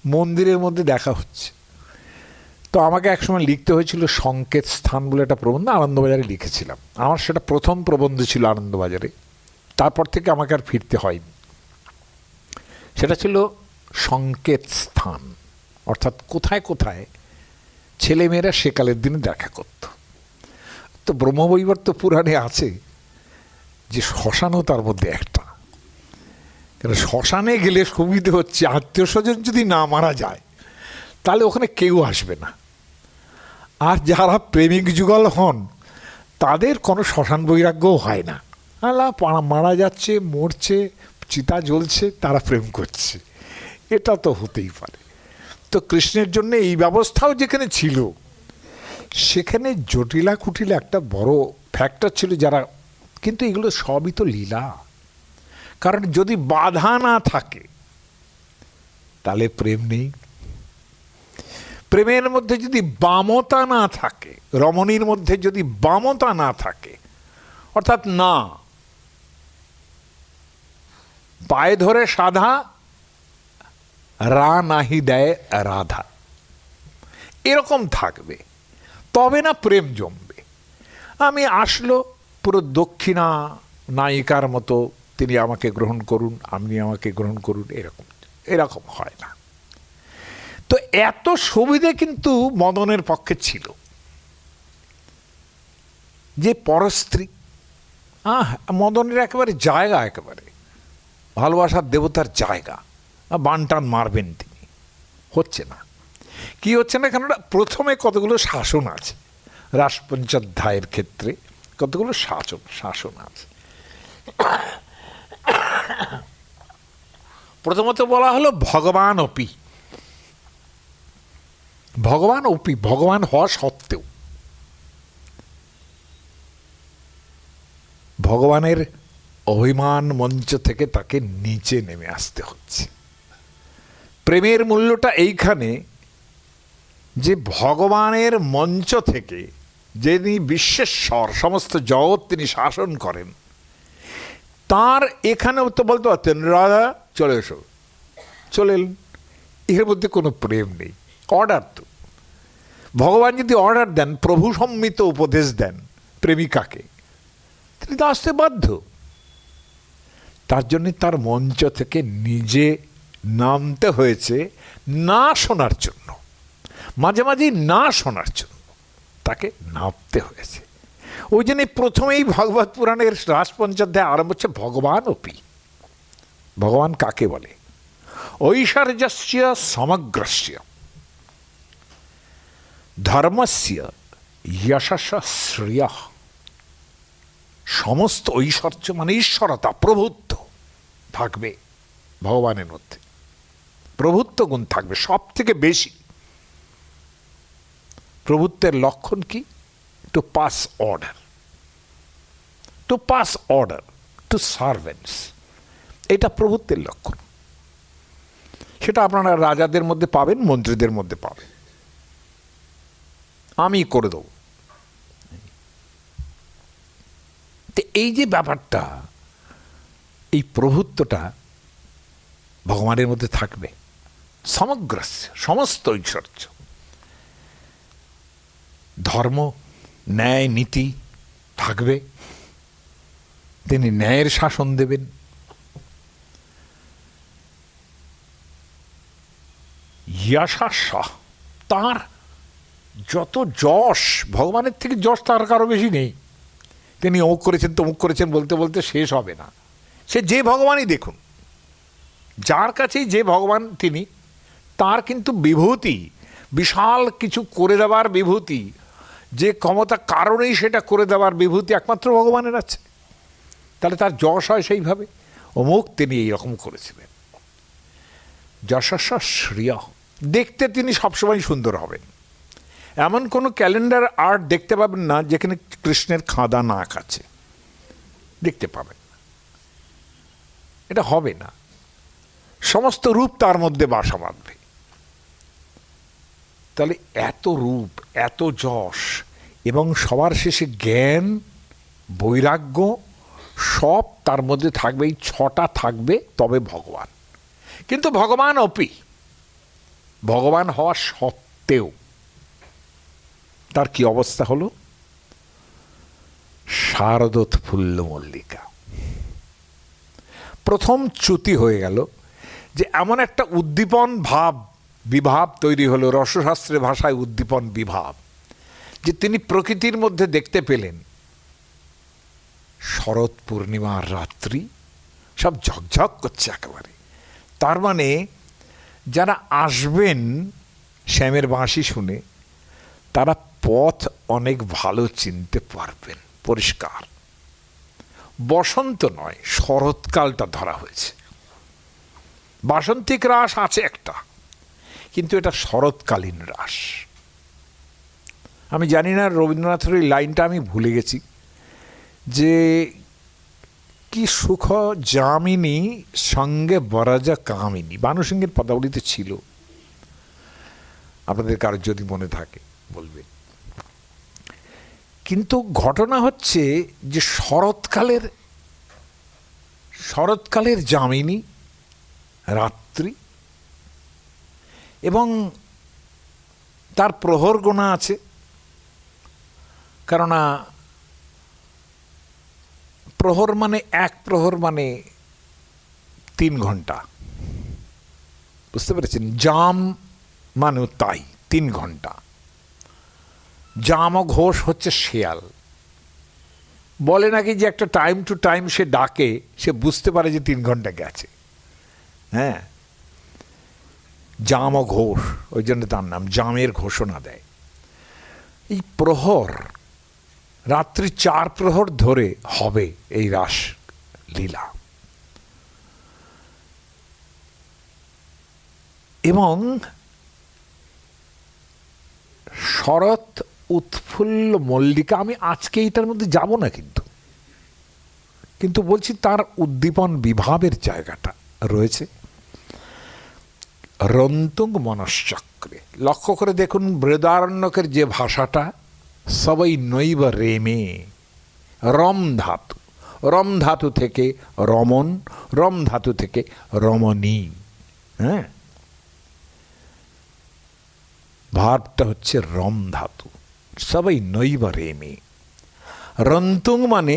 মন্দিরের মধ্যে দেখা হচ্ছে। তো আমাকে একসময় লিখতে হয়েছিল সংকেত স্থান বলে একটা প্রবন্ধ, আনন্দবাজারে লিখেছিলাম। আমার সেটা প্রথম প্রবন্ধ ছিল আনন্দবাজারে, তারপর থেকে আমাকে আর ফিরতে হয়নি। সেটা ছিল সংকেত স্থান, অর্থাৎ কোথায় কোথায় ছেলেমেয়েরা সেকালের দিনে দেখা করত। তো ব্রহ্মবৈবর্ত পুরাণে আছে যে শ্মশানও তার মধ্যে একটা। কেন শ্মশানে গেলে সুবিধে হচ্ছে, আত্মীয় স্বজন যদি না মারা যায় তাহলে ওখানে কেউ আসবে না। আর যারা প্রেমিক যুগল হন তাদের কোনো শ্মশান বৈরাগ্যও হয় না। আল্লাহ মারা যাচ্ছে, মরছে, চিতা জ্বলছে, তারা প্রেম করছে, এটা তো হতেই পারে। তো কৃষ্ণের জন্য এই ব্যবস্থাও যেখানে ছিল, সেখানে জটিলা কুটিলা একটা বড় ফ্যাক্টর ছিল যারা, কিন্তু এগুলো সবই তো লীলা। কারণ যদি বাধা না থাকে তাহলে প্রেম নেই। প্রেমের মধ্যে যদি বামতা না থাকে, রমণীর মধ্যে যদি বামতা না থাকে, অর্থাৎ না পায়ে ধরে সাধা রা নাহি দেয় রাধা, এরকম থাকবে, তবে না প্রেম জমবে। আমি আসলো পুরো দক্ষিণা নায়িকার মতো, তিনি আমাকে গ্রহণ করুন, আপনি আমাকে গ্রহণ করুন, এরকম এরকম হয় না। তো এত সুবিধে কিন্তু মদনের পক্ষে ছিল যে পরস্ত্রী, মদনের একেবারে জায়গা, একেবারে ভালোবাসার দেবতার জায়গা, বানটান মারবেন তিনি, হচ্ছে না। কি হচ্ছে না? কেননা প্রথমে কতগুলো শাসন আছে, রাসপঞ্চাধ্যায়ের ক্ষেত্রে কতগুলো শাসন আছে। প্রথমত বলা হলো ভগবান অপি, ভগবান অপি, ভগবান হওয়া সত্ত্বেও ভগবানের অভিমান মঞ্চ থেকে তাকে নিচে নেমে আসতে হচ্ছে। প্রেমের মূল্যটা এইখানে যে ভগবানের মঞ্চ থেকে যিনি বিশ্বেশ্বর, সমস্ত জগৎ তিনি শাসন করেন, তার এখানেও তো বলতে পারতেন রাধা চলে এসো, চলে এলেন, এর মধ্যে কোনো প্রেম নেই, অর্ডার। তো ভগবান যদি অর্ডার দেন, প্রভু সম্মিত উপদেশ দেন প্রেমিকাকে, তিনি তো আসতে বাধ্য। তার জন্য তার মঞ্চ থেকে নিজে নামতে হয়েছে, না শোনার জন্য, মাঝে মাঝেই না শোনার জন্য তাকে নামতে হয়েছে। ওই জন্য প্রথমেই ভাগবত পুরাণের রাসপঞ্চাধ্যায় আরম্ভ হচ্ছে ভগবান অপি। ভগবান কাকে বলে? ঐশ্বর্যস্য সমগ্রস্য ধর্মস্য যশস্য শ্রেয়ঃ। সমস্ত ঐশ্বর্য মানে ঈশ্বরতা, প্রভুত্ব থাকবে ভগবানের মধ্যে, প্রভুত্ব গুণ থাকবে সব থেকে বেশি। প্রভুত্বের লক্ষণ কি? To pass order, to pass order to servants, এটা প্রভুত্বের লক্ষণ। সেটা আপনারা রাজাদের মধ্যে পাবেন, মন্ত্রীদের মধ্যে পাবেন, আমি করে দেব। তো এই যে ব্যাপারটা, এই প্রভুত্বটা ভগবানের মধ্যে থাকবে, সমগ্র সমস্ত ঐশ্বর্য, ধর্ম, ন্যায়, নীতি থাকবে, তিনি ন্যায়ের শাসন দেবেন। যশস্য, তার যত যশ, ভগবানের থেকে যশ তার কারো বেশি নেই। তিনি অমুক করেছেন তমুক করেছেন বলতে বলতে শেষ হবে না। সে যে ভগবানই দেখুন, যার কাছেই যে ভগবান তিনি, তার কিন্তু বিভূতি, বিশাল কিছু করে দেওয়ার বিভূতি, যে ক্ষমতা কারণেই সেটা করে দেওয়ার বিভূতি একমাত্র ভগবানের আছে। তাহলে তার যশ হয় সেইভাবে, অমুক তিনি এইরকম করেছিলেন। যশস্য শ্রেয়ঃ, দেখতে তিনি সবসময় সুন্দর হবেন। এমন কোনো ক্যালেন্ডার আর্ট দেখতে পাবেন না যেখানে কৃষ্ণের খাদা নাক আছে, দেখতে পাবেন না, এটা হবে না। সমস্ত রূপ তার মধ্যে বাসা বাঁধবে। তাহলে এত রূপ, এত যশ, এবং সবার শেষে জ্ঞান, বৈরাগ্য সব তার মধ্যে থাকবে। এই ছটা থাকবে তবে ভগবান। কিন্তু ভগবান অপি, ভগবান হওয়া সত্ত্বেও তার কি অবস্থা হলো? শারদোৎফুল্ল মল্লিকা। প্রথম চ্যুতি হয়ে গেল যে এমন একটা উদ্দীপন ভাব, বিভাব তৈরি হলো, রসশাস্ত্রের ভাষায় উদ্দীপন বিভাব, যে তিনি প্রকৃতির মধ্যে দেখতে পেলেন শরৎ পূর্ণিমার রাত্রি সব ঝকঝক করছে একেবারে। তার মানে যারা আসবেন শ্যামের বাঁশি শুনে, তারা পথ অনেক ভালো চিনতে পারবেন, পরিষ্কার। বসন্ত নয়, শরৎকালটা ধরা হয়েছে। বাসন্তিক রাস আছে একটা, কিন্তু এটা শরৎকালীন রাস। আমি জানি না, রবীন্দ্রনাথের ওই লাইনটা আমি ভুলে গেছি, যে কি সুখ যামিনী সঙ্গে বরজা কামিনী, ভানুসিংহের পদাবলিতে ছিল, আপনাদের কারোর যদি মনে থাকে বলবেন। কিন্তু ঘটনা হচ্ছে যে শরৎকালের যামিনী রাত্রি, এবং তার প্রহর গোনা আছে, কেননা প্রহর মানে এক প্রহর মানে 3 ঘন্টা, বুঝতে পেরেছেন? জাম মানে তাই 3 ঘন্টা। জাম ও ঘোষ হচ্ছে শেয়াল, বলে নাকি যে একটা টাইম টু টাইম সে ডাকে, সে বুঝতে পারে যে 3 ঘন্টা গেছে। হ্যাঁ, জাম ও ঘোষ, ওই জন্য তার নাম, জামের ঘোষণা দেয়। এই প্রহর, রাত্রি 4 প্রহর ধরে হবে এই রাস লীলা। এবং শরৎ উৎফুল্ল মল্লিকা, আমি আজকে এইটার মধ্যে যাব না, কিন্তু বলছি তার উদ্দীপন বিভাবের জায়গাটা রয়েছে রন্তুং মনশ্চক্রে। লক্ষ্য করে দেখুন বৃহদারণ্যকের যে ভাষাটা, সবাই নৈব রেমে, রম ধাতু, রম ধাতু থেকে রমন, রম ধাতু থেকে রমণী। হ্যাঁ, ভাবটা হচ্ছে রম ধাতু, সবাই নৈব রেমে। রন্তুং মানে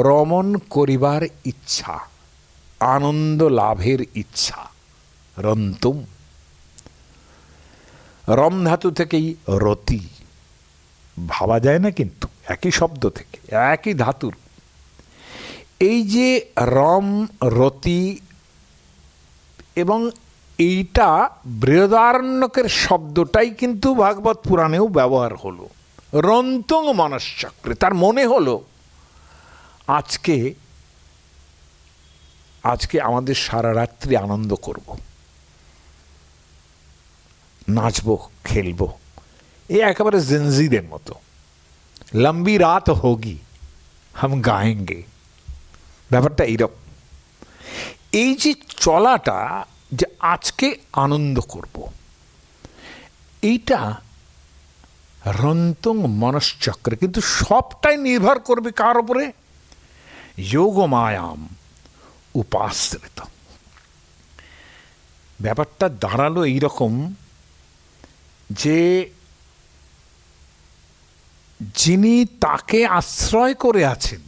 রমন করিবার ইচ্ছা, আনন্দ লাভের ইচ্ছা, রন্তুম। রম ধাতু থেকেই রতি, ভাবা যায় না কিন্তু একই শব্দ থেকে, একই ধাতুর। এই যে রম, রতি এবং এইটা বৃহদারণ্যকের শব্দটাই কিন্তু ভাগবত পুরাণেও ব্যবহার হলো, রন্তং মনশ্চক্রে। তার মনে হলো আজকে আমাদের সারা রাত্রি আনন্দ করব, নাচবো, খেলবো, এই একেবারে জেনজিদের মতো, লম্বি রাত হোগি হাম গায়েঙ্গে, ব্যাপারটা এইরকম। এই যে চলাটা, যে আজকে আনন্দ করব, এইটা রন্তং মনশ্চক্রে। কিন্তু সবটাই নির্ভর করবে কার উপরে? যোগমায়াম উপাশ্রিত। ব্যাপারটা দাঁড়ালো এইরকম যে যিনি তাকে আশ্রয় করে আছেন,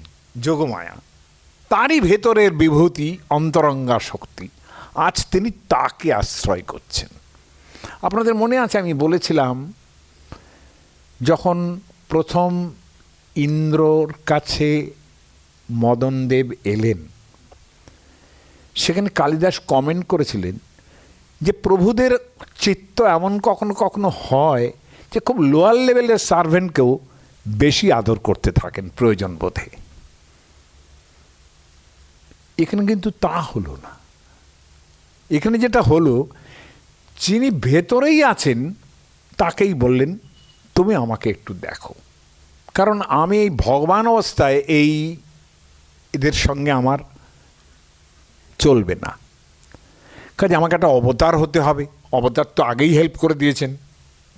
যোগমায়া, তারই ভেতরের বিভূতি অন্তরঙ্গা শক্তি, আজ তিনি তাকে আশ্রয় করছেন। আপনাদের মনে আছে আমি বলেছিলাম, যখন প্রথম ইন্দ্রর কাছে মদনদেব এলেন, সেখানে কালিদাস কমেন্ট করেছিলেন যে প্রভুদের চিত্ত এমন কখনো কখনো হয় যে খুব লোয়ার লেভেলের সার্ভেন্টকেও বেশি আদর করতে থাকেন প্রয়োজন বোধে। এখানে কিন্তু তা হলো না। এখানে যেটা হলো, যিনি ভেতরেই আছেন তাকেই বললেন তুমি আমাকে একটু দেখো, কারণ আমি এই ভগবান অবস্থায় এদের সঙ্গে আমার চলবে না, কাজে আমাকে একটা অবতার হতে হবে। অবতার তো আগেই হেল্প করে দিয়েছেন,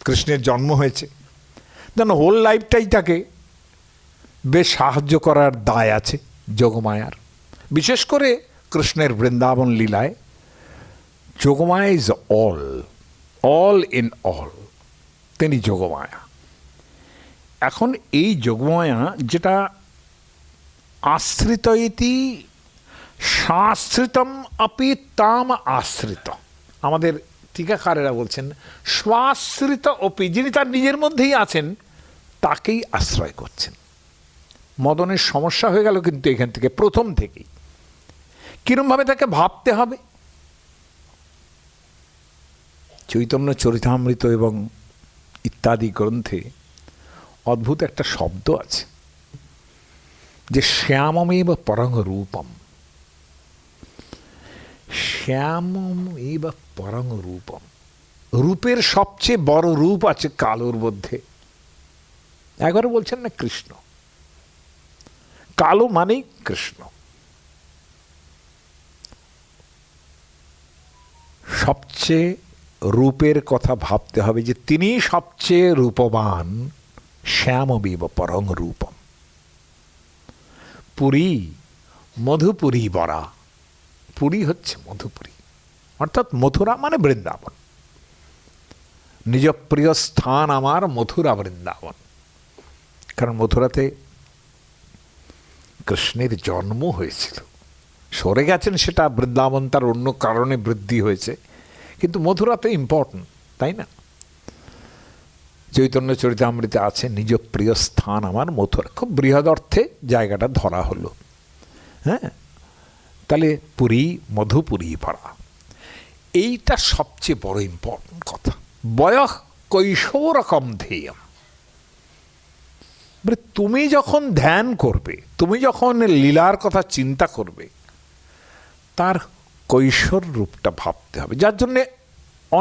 কৃষ্ণের জন্ম হয়েছে, যেন হোল লাইফটাই তাকে বেশ সাহায্য করার দায় আছে যোগমায়ার। বিশেষ করে কৃষ্ণের বৃন্দাবন লীলায় Yogamaya is all in all, তিনি যোগমায়া। এখন এই যোগমায়া যেটা আশ্রিত ইতি শাশ্রিতম অপি তাম আশ্রিত, আমাদের টিকাকারেরা বলছেন স্বাশ্রিত অপি, যিনি তার নিজের মধ্যেই আছেন তাকেই আশ্রয় করছেন। মদনের সমস্যা হয়ে গেল কিন্তু এখান থেকে, প্রথম থেকেই। কিরমভাবে তাকে ভাবতে হবে? চৈতন্য চরিতামৃত এবং ইত্যাদি গ্রন্থে অদ্ভুত একটা শব্দ আছে যে শ্যামমেব পরং রূপম। শ্যামমেব পরং রূপম, রূপের সবচেয়ে বড় রূপ আছে কালোর মধ্যে। একবার বলছেন না কৃষ্ণ, কালো মানেই কৃষ্ণ। সবচেয়ে রূপের কথা ভাবতে হবে যে তিনি সবচেয়ে রূপবান, শ্যামমেব পরং রূপম। পুরী মধুপুরী বরা, পুরী হচ্ছে মধুপুরী, অর্থাৎ মথুরা মানে বৃন্দাবন। নিজ প্রিয় স্থান আমার মথুরা বৃন্দাবন, কারণ মথুরাতে কৃষ্ণের জন্ম হয়েছিল। সরে গেছেন সেটা বৃন্দাবন তার অন্য কারণে বৃদ্ধি হয়েছে, কিন্তু মথুরাতে ইম্পর্টেন্ট, তাই না? চৈতন্য চরিতামৃতে আছে নিজ প্রিয় স্থান আমার মথুরা, খুব বৃহৎ অর্থে জায়গাটা ধরা হলো। হ্যাঁ, তাহলে পুরী মধুপুরী পড়া, এইটা সবচেয়ে বড় ইম্পর্টেন্ট কথা। বয়ঃ কৈশোরকম ধ্যেয়ম, তুমি যখন ধ্যান করবে, তুমি যখন লীলার কথা চিন্তা করবে, তার কৈশোর রূপটা ভাবতে হবে। যার জন্যে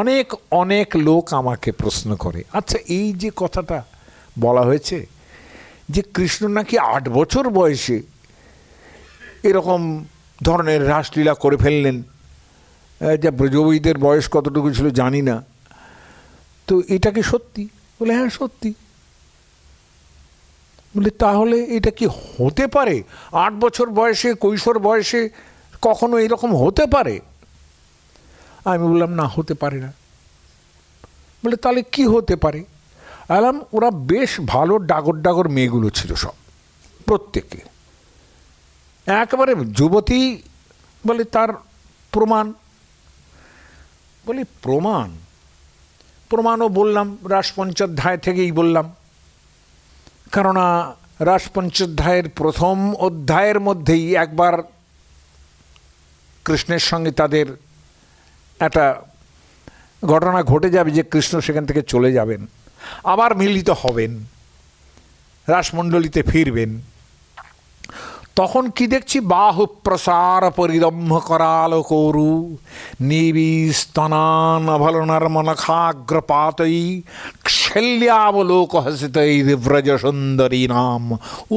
অনেক অনেক লোক আমাকে প্রশ্ন করে, আচ্ছা এই যে কথাটা বলা হয়েছে যে কৃষ্ণ নাকি 8 বছর বয়সে এরকম ধরনের রাসলীলা করে ফেললেন, যা ব্রজবীদের বয়স কতটুকু ছিল জানি না, তো এটা কি সত্যি? বলে হ্যাঁ সত্যি। বলে তাহলে এটা কি হতে পারে? 8 বছর বয়সে, কৈশোর বয়সে কখনো এরকম হতে পারে? আমি বললাম না, হতে পারে না। বলে তাহলে কি হতে পারে? আলাম ওরা বেশ ভালো ডাগর ডাগর মেয়েগুলো ছিল সব, প্রত্যেকে একেবারে যুবতী। বলে তার প্রমাণ? বলি প্রমাণও বললাম রাসপঞ্চাধ্যায় থেকেই বললাম, কেননা রাসপঞ্চাধ্যায়ের প্রথম অধ্যায়ের মধ্যেই একবার কৃষ্ণের সঙ্গে তাদের একটা ঘটনা ঘটে যাবে যে কৃষ্ণ সেখান থেকে চলে যাবেন, আবার মিলিত হবেন, রাসমণ্ডলীতে ফিরবেন। তখন কি দেখছি, বাহু প্রসার পরিরম্ভ করাল করু নিবিস্তনান অভলনর্মনখাগ্রপাতৈ শল্যাবলোক হসিতৈ ব্রজ সুন্দরী নাম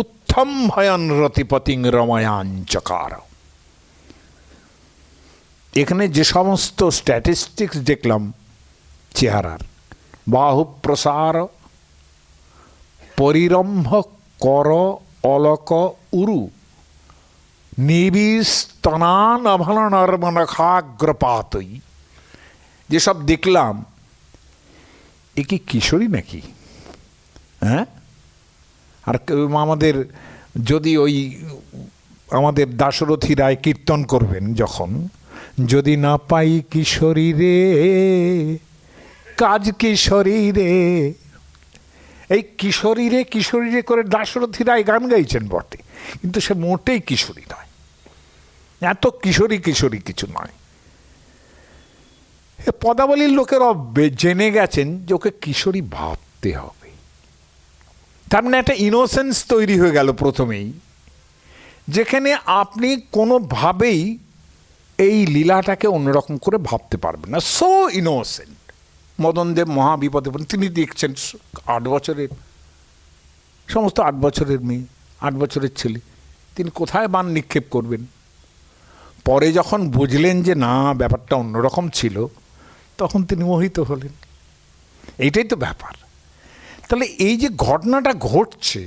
উত্থম ভয়ন রতিপতিং রময়াঞ্চকার। এখানে যে সমস্ত স্ট্যাটিস্টিক্স দেখলাম চেহারার, বাহু প্রসার পরিরম্ভ কর অলক উরু নিবিস্তনান অভলনর্মনখাগ্রপাতৈ, যেসব দেখলাম, এ কি কিশোরী নাকি? হ্যাঁ, আর আমাদের যদি ওই আমাদের দাশরথী রায় কীর্তন করবেন যখন, যদি না পাই কিশোরী রে কাজ কিশোরী রে, এই কিশোরী রে কিশোরী রে করে দাশরথী রায় গান গাইছেন বটে, কিন্তু সে মোটেই কিশোরী নয়, এত কিশোরী কিশোরী কিছু নয়। পদাবলীর লোকেরা জেনে গেছেন যে ওকে কিশোরী ভাবতে হবে। তার মানে একটা ইনোসেন্স তৈরি হয়ে গেল প্রথমেই, যেখানে আপনি কোনোভাবেই এই লীলাটাকে অন্যরকম করে ভাবতে পারবেন না। So innocent. মদনদেব মহাবিপদে, তিনি দেখছেন 8 বছরের, সমস্ত 8 বছরের মেয়ে, 8 বছরের ছেলে, তিনি কোথায় বান নিক্ষেপ করবেন? পরে যখন বুঝলেন যে না, ব্যাপারটা অন্যরকম ছিল, তখন তিনি মোহিত হলেন। এইটাই তো ব্যাপার। তাহলে এই যে ঘটনাটা ঘটছে,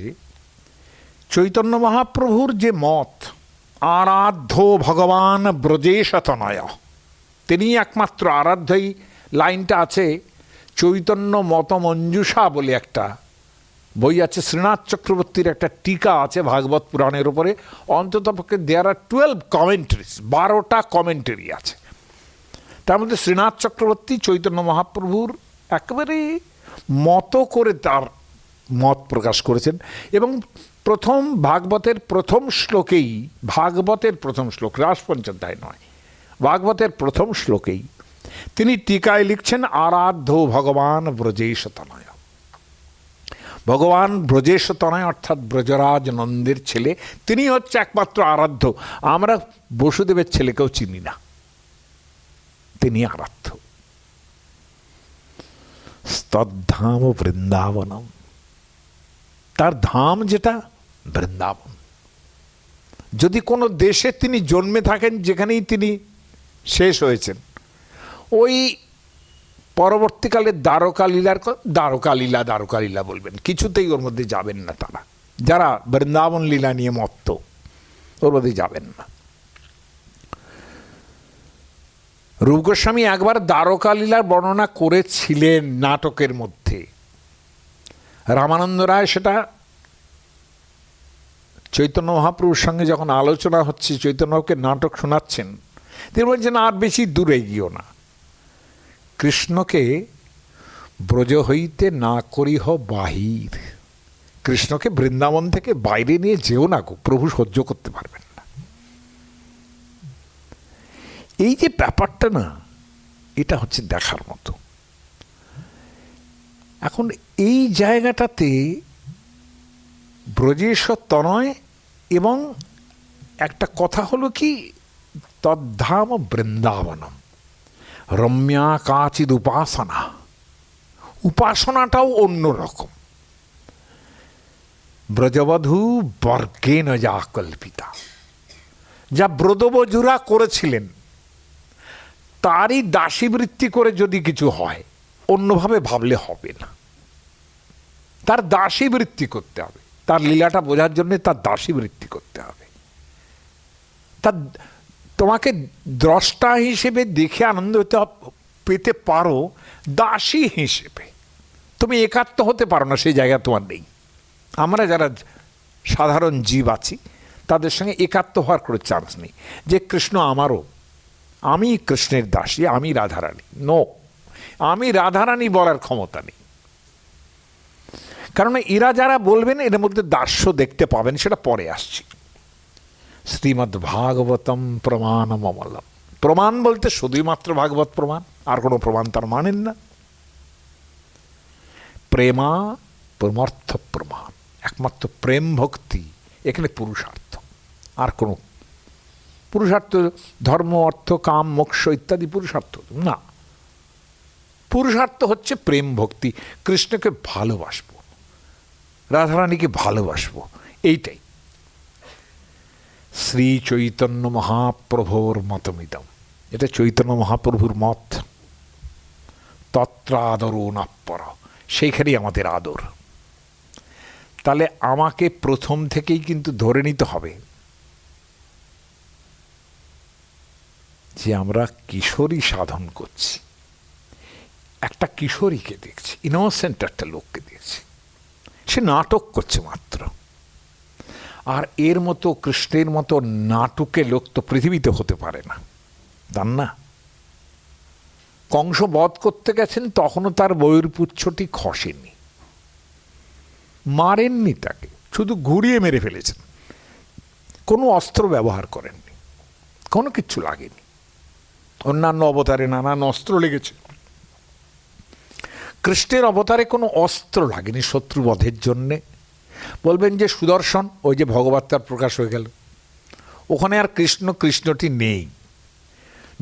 চৈতন্য মহাপ্রভুর যে মত, আরাধ্য ভগবান ব্রজেশতনয়, তিনি একমাত্র আরাধ্য। এই লাইনটা আছে চৈতন্য মতমঞ্জুষা বলে একটা বই আছে, শ্রীনাথ চক্রবর্তীর একটা টিকা আছে ভাগবত পুরাণের উপরে, অন্ততপক্ষে দেয়ার আর 12 কমেন্টারিজ, 12টা কমেন্টারি আছে। তার মধ্যে শ্রীনাথ চক্রবর্তী চৈতন্য মহাপ্রভুর একেবারে মতো করে তার মত প্রকাশ করেছেন, এবং প্রথম ভাগবতের প্রথম শ্লোকেই, ভাগবতের প্রথম শ্লোক, রাসপঞ্চধ্যায় নয়, ভাগবতের প্রথম শ্লোকেই তিনি টিকায় লিখছেন, আরাধ্য ভগবান ব্রজেশতনয়। ভগবান ব্রজেশতনয় অর্থাৎ ব্রজরাজ নন্দের ছেলে, তিনি হচ্ছে একমাত্র আরাধ্য। আমরা বসুদেবের ছেলেকেও চিনি না, তিনি আরাধ্য। স্তদ্ধাম বৃন্দাবনম, তার ধাম যেটা বৃন্দাবন। যদি কোনো দেশে তিনি জন্মে থাকেন, যেখানেই তিনি শেষ হয়েছেন, ওই পরবর্তীকালে দ্বারকা লীলা বলবেন, কিছুতেই ওর মধ্যে যাবেন না তারা, যারা বৃন্দাবন লীলা নিয়ে মত্ত, ওর মধ্যে যাবেন না। রূপ গোস্বামী একবার দ্বারকা লীলার বর্ণনা করেছিলেন নাটকের মধ্যে, রামানন্দ রায় সেটা চৈতন্য মহাপ্রভুর সঙ্গে যখন আলোচনা হচ্ছে, চৈতন্যকে নাটক শোনাচ্ছেন, তিনি বলছেন আর বেশি দূরে গিয়েও না, কৃষ্ণকে ব্রজ হইতে না করিহ বাহির, কৃষ্ণকে বৃন্দাবন থেকে বাইরে নিয়ে যেও না গো, প্রভু সহ্য করতে পারবেন না। এই যে ব্যাপারটা না, এটা হচ্ছে দেখার মতো। এখন এই জায়গাটাতে ব্রজেশতনয়, এবং একটা কথা হলো কি, তদ্ধাম বৃন্দাবনম রম্যা কাচিদ উপাসনা, উপাসনাটাও অন্যরকম। ব্রজবধূ বর্গেন যা কল্পিতা, যা ব্রজবধূরা করেছিলেন তারই দাসীবৃত্তি করে যদি কিছু হয়, অন্যভাবে ভাবলে হবে না। তার দাসীবৃত্তি করতে হবে, তার লীলাটা বোঝার জন্য তার দাসীবৃত্তি করতে হবে। তার তোমাকে দ্রষ্টা হিসেবে দেখে আনন্দ পেতে পারো, দাসী হিসেবে তুমি একাত্ম হতে পারো না, সেই জায়গা তোমার নেই। আমরা যারা সাধারণ জীব আছি, তাদের সঙ্গে একাত্ম হওয়ার কোনো চান্স নেই, যে কৃষ্ণ আমারও, আমি কৃষ্ণের দাসী, আমি রাধারানী। নো, আমি রাধারানী বলার ক্ষমতা নেই। কারণ এরা যারা বলবেন, এর মধ্যে দাস্য দেখতে পাবেন, সেটা পরে আসছি। শ্রীমদ্ ভাগবতম প্রমাণমমলম, প্রমাণ বলতে শুধুই মাত্র ভাগবত প্রমাণ, আর কোনো প্রমাণ তার মানেন না। প্রেমা পরমার্থ প্রমাণ, একমাত্র প্রেম ভক্তি এখানে পুরুষার্থ। আর কোনো পুরুষার্থ ধর্ম অর্থ কাম মোক্ষ ইত্যাদি পুরুষার্থ না। পুরুষার্থ হচ্ছে প্রেম ভক্তি, কৃষ্ণকে ভালোবাসবো, রাধারানীকে ভালোবাসবো, এইটাই। শ্রী চৈতন্য মহাপ্রভুর মতমিদম, এটা চৈতন্য মহাপ্রভুর মত। তত্র আদরো নাপ্পর, সেইখানেই আমাদের আদর। তাহলে আমাকে প্রথম থেকেই কিন্তু ধরে নিতে হবে যে আমরা কিশোরী সাধন করছি, একটা কিশোরীকে দেখছি, ইনোসেন্ট একটা লোককে দেখছি, সে নাটক করছে মাত্র। আর এর মতো কৃষ্ণের মতো নাটকে লোক তো পৃথিবীতে হতে পারে না, জান না? কংস বধ করতে গেছেন, তখনও তার বইয়ের পুচ্ছটি খসেনি, মারেননি তাকে, শুধু ঘুরিয়ে মেরে ফেলেছেন, কোনো অস্ত্র ব্যবহার করেননি, কোনো কিচ্ছু লাগেনি। অন্যান্য অবতারে নানান অস্ত্র লেগেছে, কৃষ্ণের অবতারে কোনো অস্ত্র লাগেনি শত্রুবধের জন্যে। বলবেন যে সুদর্শন, ওই যে ভগবত্তার প্রকাশ হয়ে গেল, ওখানে আর কৃষ্ণটি নেই।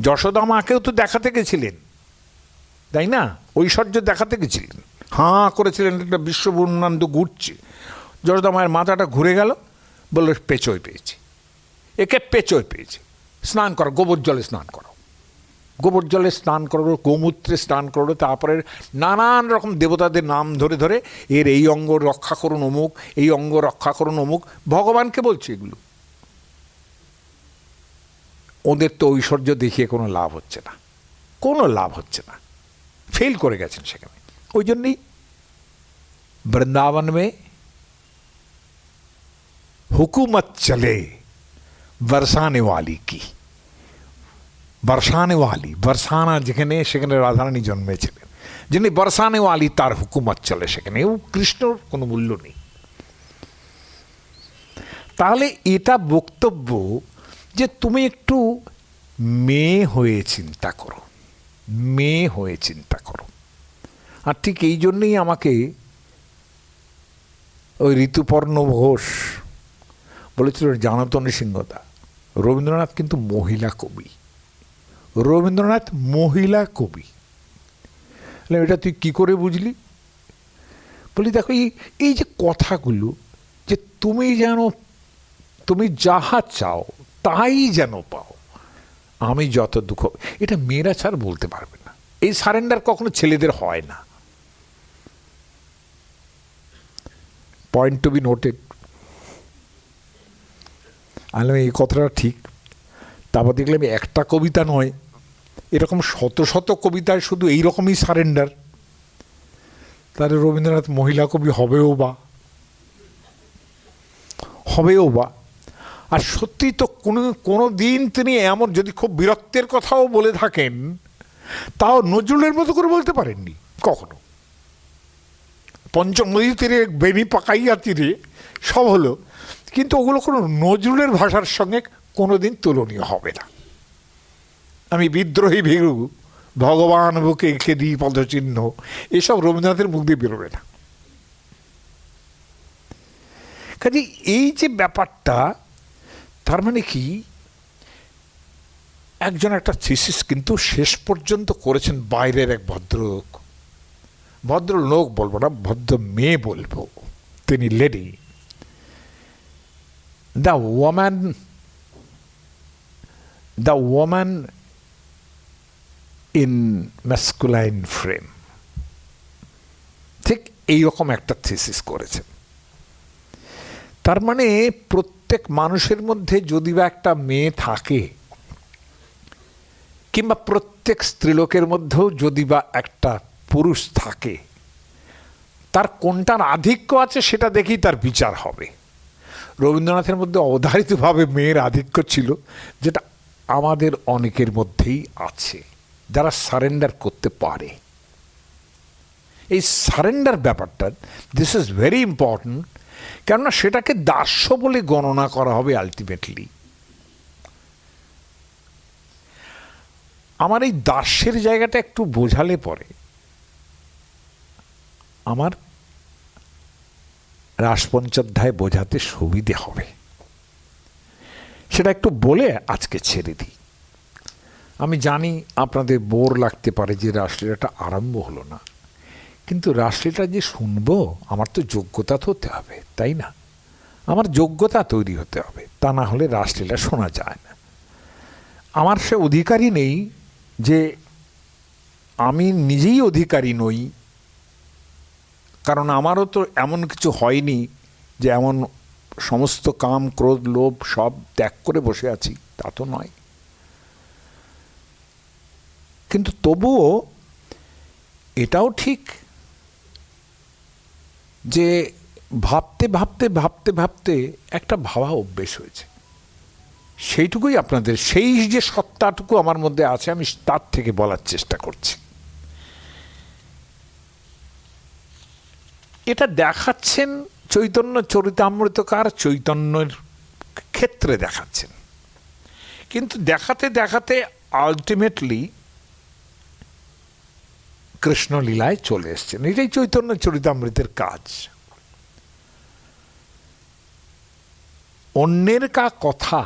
যশোদা মাকেও তো দেখাতে গেছিলেন, তাই না? ঐশ্বর্য দেখাতে গেছিলেন, হাঁ করেছিলেন, একটা বিশ্বব্রহ্মাণ্ড ঘুরছে। যশোদা মায়ের মাথাটা ঘুরে গেল, বলল পেঁচোয় পেয়েছি, একে পেঁচোয় পেয়েছি, স্নান করো, গোবর জলে স্নান করো, গোবর জলে স্নান করো, গোমূত্রে স্নান করো। তারপরে নানান রকম দেবতাদের নাম ধরে ধরে এর এই অঙ্গ রক্ষা করুন অমুক, এই অঙ্গ রক্ষা করুন অমুক, ভগবানকে বলছে এগুলো। ওদের তো ঐশ্বর্য দেখিয়ে কোনো লাভ হচ্ছে না, কোনো লাভ হচ্ছে না, ফেল করে গেছেন সেখানে। ওই জন্যই বৃন্দাবন মে হুকুমত চলে বরসানে ওয়ালি কি, বরসানে ওয়ালি, বরসানা যেখানে, সেখানে রাধারানী জন্মেছিলেন, যিনি বরসানে ওয়ালি, তার হুকুমত চলে সেখানে। ও কৃষ্ণর কোনো মূল্য নেই। তাহলে এটা বক্তব্য যে তুমি একটু মেয়ে হয়ে চিন্তা করো, মেয়ে হয়ে চিন্তা করো। আর ঠিক এই জন্যই আমাকে ওই ঋতুপর্ণ ঘোষ বলেছিল, জানো তো নৃসিংহদা, রবীন্দ্রনাথ কিন্তু মহিলা কবি, রবীন্দ্রনাথ মহিলা কবি। এটা তুই কি করে বুঝলি? বলি দেখো, এই যে কথাগুলো, যে তুমি যেন, তুমি যাহা চাও তাই যেন পাও, আমি যত দুঃখ, এটা মেয়েরা ছাড় বলতে পারবে না। এই সারেন্ডার কখনো ছেলেদের হয় না। Point to be noted. আমি এই কথাটা ঠিক। তারপর দেখলাম একটা কবিতা নয়, এরকম শত শত কবিতায় শুধু এইরকমই সারেন্ডার। তাহলে রবীন্দ্রনাথ মহিলা কবি হবেও বা। আর সত্যি তো কোনো দিন তিনি এমন, যদি খুব বিরক্তের কথাও বলে থাকেন, তাও নজরুলের মতো করে বলতে পারেননি কখনো। পঞ্চম নদী তীরে বেনি পাকাইয়া তীরে সব হলো, কিন্তু ওগুলো কোনো নজরুলের ভাষার সঙ্গে কোনোদিন তুলনীয় হবে না। আমি বিদ্রোহী ভীরু, ভগবান বুকে এঁকে দিই পদচিহ্ন, এসব রবীন্দ্রনাথের মুখ দিয়ে বেরোবে না। কাজে এই যে ব্যাপারটা, তার মানে কি, একজন একটা থিসিস কিন্তু শেষ পর্যন্ত করেছেন বাইরের এক ভদ্রলোক বলবো না, ভদ্র মেয়ে বলবো, তিনি lady, the woman in masculine frame, ঠিক এইরকম একটা থিসিস করেছেন। তার মানে প্রত্যেক মানুষের মধ্যে যদি বা একটা মেয়ে থাকে, কিংবা প্রত্যেক স্ত্রীলোকের মধ্যেও যদি বা একটা পুরুষ থাকে, তার কোনটার আধিক্য আছে সেটা দেখেই তার বিচার হবে। রবীন্দ্রনাথের মধ্যে অবধারিতভাবে মেয়ের আধিক্য ছিল, যেটা আমাদের অনেকের মধ্যেই আছে, যারা সারেন্ডার করতে পারে। এই সারেন্ডার ব্যাপারটা, দিস ইজ ভেরি ইম্পর্ট্যান্ট, কেননা সেটাকে দাস্য বলে গণনা করা হবে আলটিমেটলি। আমার এই দাস্যের জায়গাটা একটু বোঝালে পরে আমার রাসপঞ্চাধ্যায় বোঝাতে সুবিধে হবে। সেটা একটু বলে আজকে ছেড়ে দিই। আমি জানি আপনাদের বোর লাগতে পারে যে রাসলীলাটা আরম্ভ হলো না, কিন্তু রাসলীলাটা যে শুনবো আমার তো যোগ্যতা তো হতে হবে, তাই না? আমার যোগ্যতা তৈরি হতে হবে, তা না হলে রাসলীলা শোনা যায় না। আমার সে অধিকারই নেই যে আমি নিজেই অধিকারী নই, কারণ আমারও তো এমন কিছু হয়নি যে এমন সমস্ত কাম ক্রোধ লোভ সব ত্যাগ করে বসে আছি, তা তো নয়। কিন্তু তবুও এটাও ঠিক যে ভাবতে ভাবতে ভাবতে ভাবতে একটা ভাবা অভ্যেস হয়েছে। সেইটুকুই আপনাদের, সেই যে সত্তাটুকু আমার মধ্যে আছে আমি তার থেকে বলার চেষ্টা করছি। এটা দেখাচ্ছেন চৈতন্য চরিতামৃতকার চৈতন্যের ক্ষেত্রে দেখাচ্ছেন, কিন্তু দেখাতে দেখাতে আলটিমেটলি কৃষ্ণলীলায় চলে এসছেন। এটাই চৈতন্য চরিতামৃতের কাজ। অন্যের কা কথা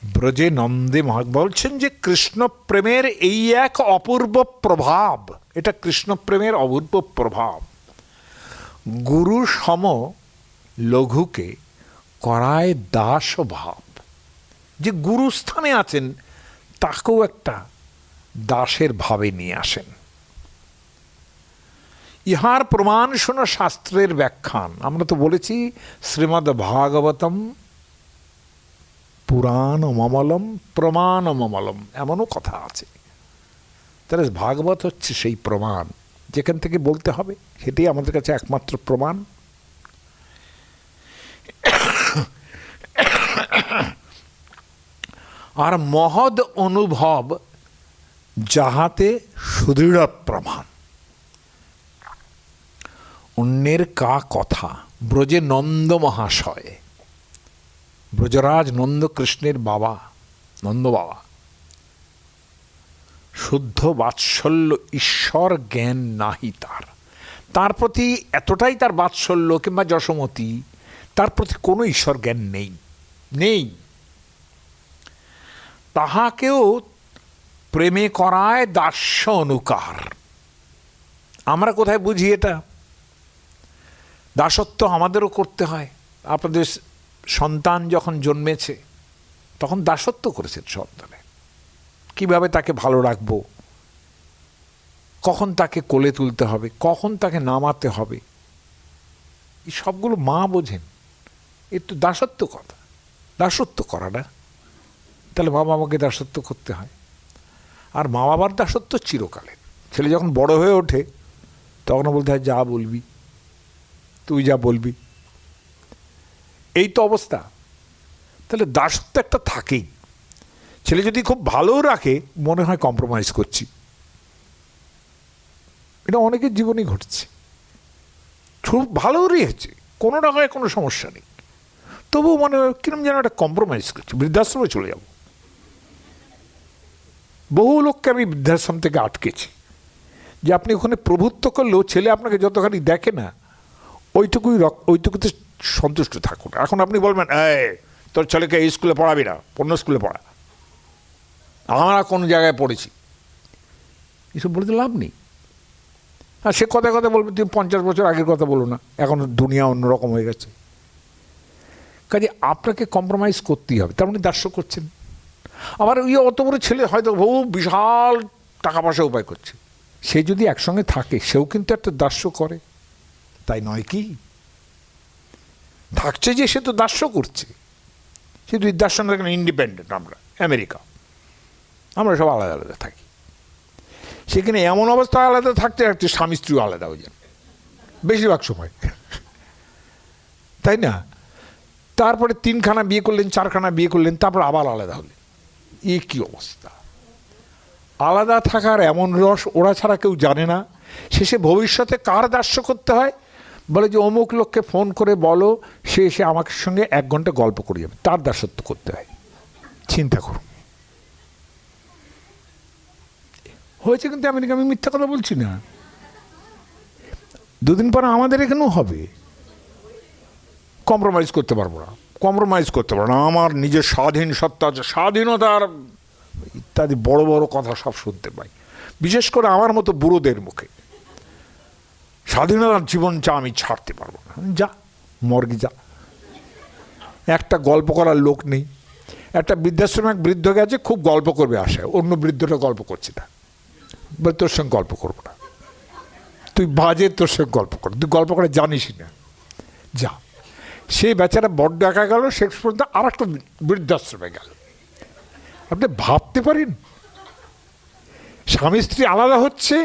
ব্রজে নন্দে বলছেন যে কৃষ্ণ প্রেমের এই এক অপূর্ব প্রভাব, এটা কৃষ্ণ প্রেমের অপূর্ব প্রভাব গুরু সম লঘুকে করায় দাস ভাব। যে গুরুস্থানে আছেন তাকেও একটা দাসের ভাবে নিয়ে আসেন। ইহার প্রমাণ শোনো শাস্ত্রের ব্যাখ্যান। আমরা তো বলেছি শ্রীমদ্ ভাগবতম পুরাণ মমলম প্রমাণ মমলম, এমনও কথা আছে। তাহলে ভাগবত হচ্ছে সেই প্রমাণ যেখান থেকে বলতে হবে, সেটাই আমাদের কাছে একমাত্র প্রমাণ। আর মহৎ অনুভব যাহাতে সুদৃঢ় প্রমাণ। অন্যের কা কথা ব্রজে নন্দ মহাশয়, ব্রজরাজ নন্দ কৃষ্ণের বাবা, নন্দ বাবা, শুদ্ধ বাৎসল্য ঈশ্বর জ্ঞান নাহি তার। তার প্রতি এতটাই তার বাৎসল্য, কিংবা যশোমতী, তার প্রতি কোনো ঈশ্বর জ্ঞান নেই, নেই। তাহাকেও প্রেমে করায় দাস্য অনুকার। আমরা কোথায় বুঝি এটা? দাসত্ব আমাদেরও করতে হয়। আপনাদের সন্তান যখন জন্মেছে তখন দাসত্ব করেছেন সন্তানে, কিভাবে তাকে ভালো রাখবো, কখন তাকে কোলে তুলতে হবে, কখন তাকে নামাতে হবে, এই সবগুলো মা বোঝেন। এর তো দাসত্ব কথা, দাসত্ব করা না। তাহলে মা বাবাকে দাসত্ব করতে হয়। আর মা বাবার দাসত্ব চিরকালের। ছেলে যখন বড় হয়ে ওঠে তখন বলতে হয় যা বলবি, তুই যা বলবি, এই তো অবস্থা। তাহলে দাসত্ব একটা থাকেই। ছেলে যদি খুব ভালো রাখে মনে হয় কম্প্রোমাইজ করছি, এটা অনেকের জীবনেই ঘটছে। খুব ভালো রেখেছে, কোনো রকমের কোনো সমস্যা নেই, তবুও মনে হয় কিরম যেন একটা কম্প্রোমাইজ করছি, বৃদ্ধাশ্রমে চলে যাব। বহু লোককে আমি বৃদ্ধাশ্রম থেকে আটকেছি যে আপনি ওখানে প্রভুত্ব করলেও ছেলে আপনাকে যতখানি দেখে না ওইটুকুতে সন্তুষ্ট থাকুন। এখন আপনি বলবেন তোর ছেলেকে এই স্কুলে পড়াবি না, অন্য স্কুলে পড়া, আমরা কোন জায়গায় পড়েছি, এসব বলতে লাভ নেই। আর সে কথা কথা বলবে তুমি 50 বছর আগের কথা বলো না, এখন দুনিয়া অন্যরকম হয়ে গেছে। কাজে আপনাকে কম্প্রোমাইজ করতেই হবে, তার মানে দাস্য করছেন। আবার ওই অত বড় ছেলে হয়তো বহু বিশাল টাকা পয়সা উপায় করছে, সে যদি একসঙ্গে থাকে সেও কিন্তু একটা দাস্য করে, তাই নয় কি? থাকছে যে সে তো দাস্য করছে, সে দুই দাস্য ইন্ডিপেন্ডেন্ট। আমরা আমেরিকা, আমরা সব আলাদা আলাদা থাকি। সেখানে এমন অবস্থা আলাদা থাকতে থাকতে স্বামী স্ত্রীও আলাদা হয়ে যান বেশিরভাগ সময়, তাই না? তারপরে 3খানা বিয়ে করলেন, 4খানা বিয়ে করলেন, তারপর আবার আলাদা হলেন। এ কি অবস্থা! আলাদা থাকার এমন রস ওরা ছাড়া কেউ জানে না। শেষে ভবিষ্যতে কার দাস্য করতে হয় বলে যে অমুক লোককে ফোন করে বলো, সে এসে আমার সঙ্গে 1 ঘন্টা গল্প করে যাবে, তার দাসত্ব করতে হয়। চিন্তা করুন। হয়েছে কিন্তু আমেরিকা, আমি মিথ্যা কথা বলছি না। দুদিন পর আমাদের এখানেও হবে। কম্প্রোমাইজ করতে পারবো না, কম্প্রোমাইজ করতে পারবো না, আমার নিজের স্বাধীন সত্তা আছে, স্বাধীনতার ইত্যাদি বড় বড় কথা সব শুনতে পাই, বিশেষ করে আমার মতো বুড়োদের মুখে। স্বাধীনতার জীবন চা আমি ছাড়তে পারবো না। যা মর্গে যা, একটা গল্প করার লোক নেই। একটা বৃদ্ধাশ্রমে এক বৃদ্ধ গেছে, খুব গল্প করবে আশায়, অন্য বৃদ্ধটা গল্প করছে না, বলে তোর সঙ্গে গল্প করবো না, তুই বাজে, তোর সঙ্গে গল্প কর, তুই গল্প করে জানিসই না, যা। সেই বেচারা বড্ড একা গেল, শেষ পর্যন্ত আর একটা বৃদ্ধাশ্রমে গেল। আপনি ভাবতে পারেন, স্বামী স্ত্রী আলাদা হচ্ছে,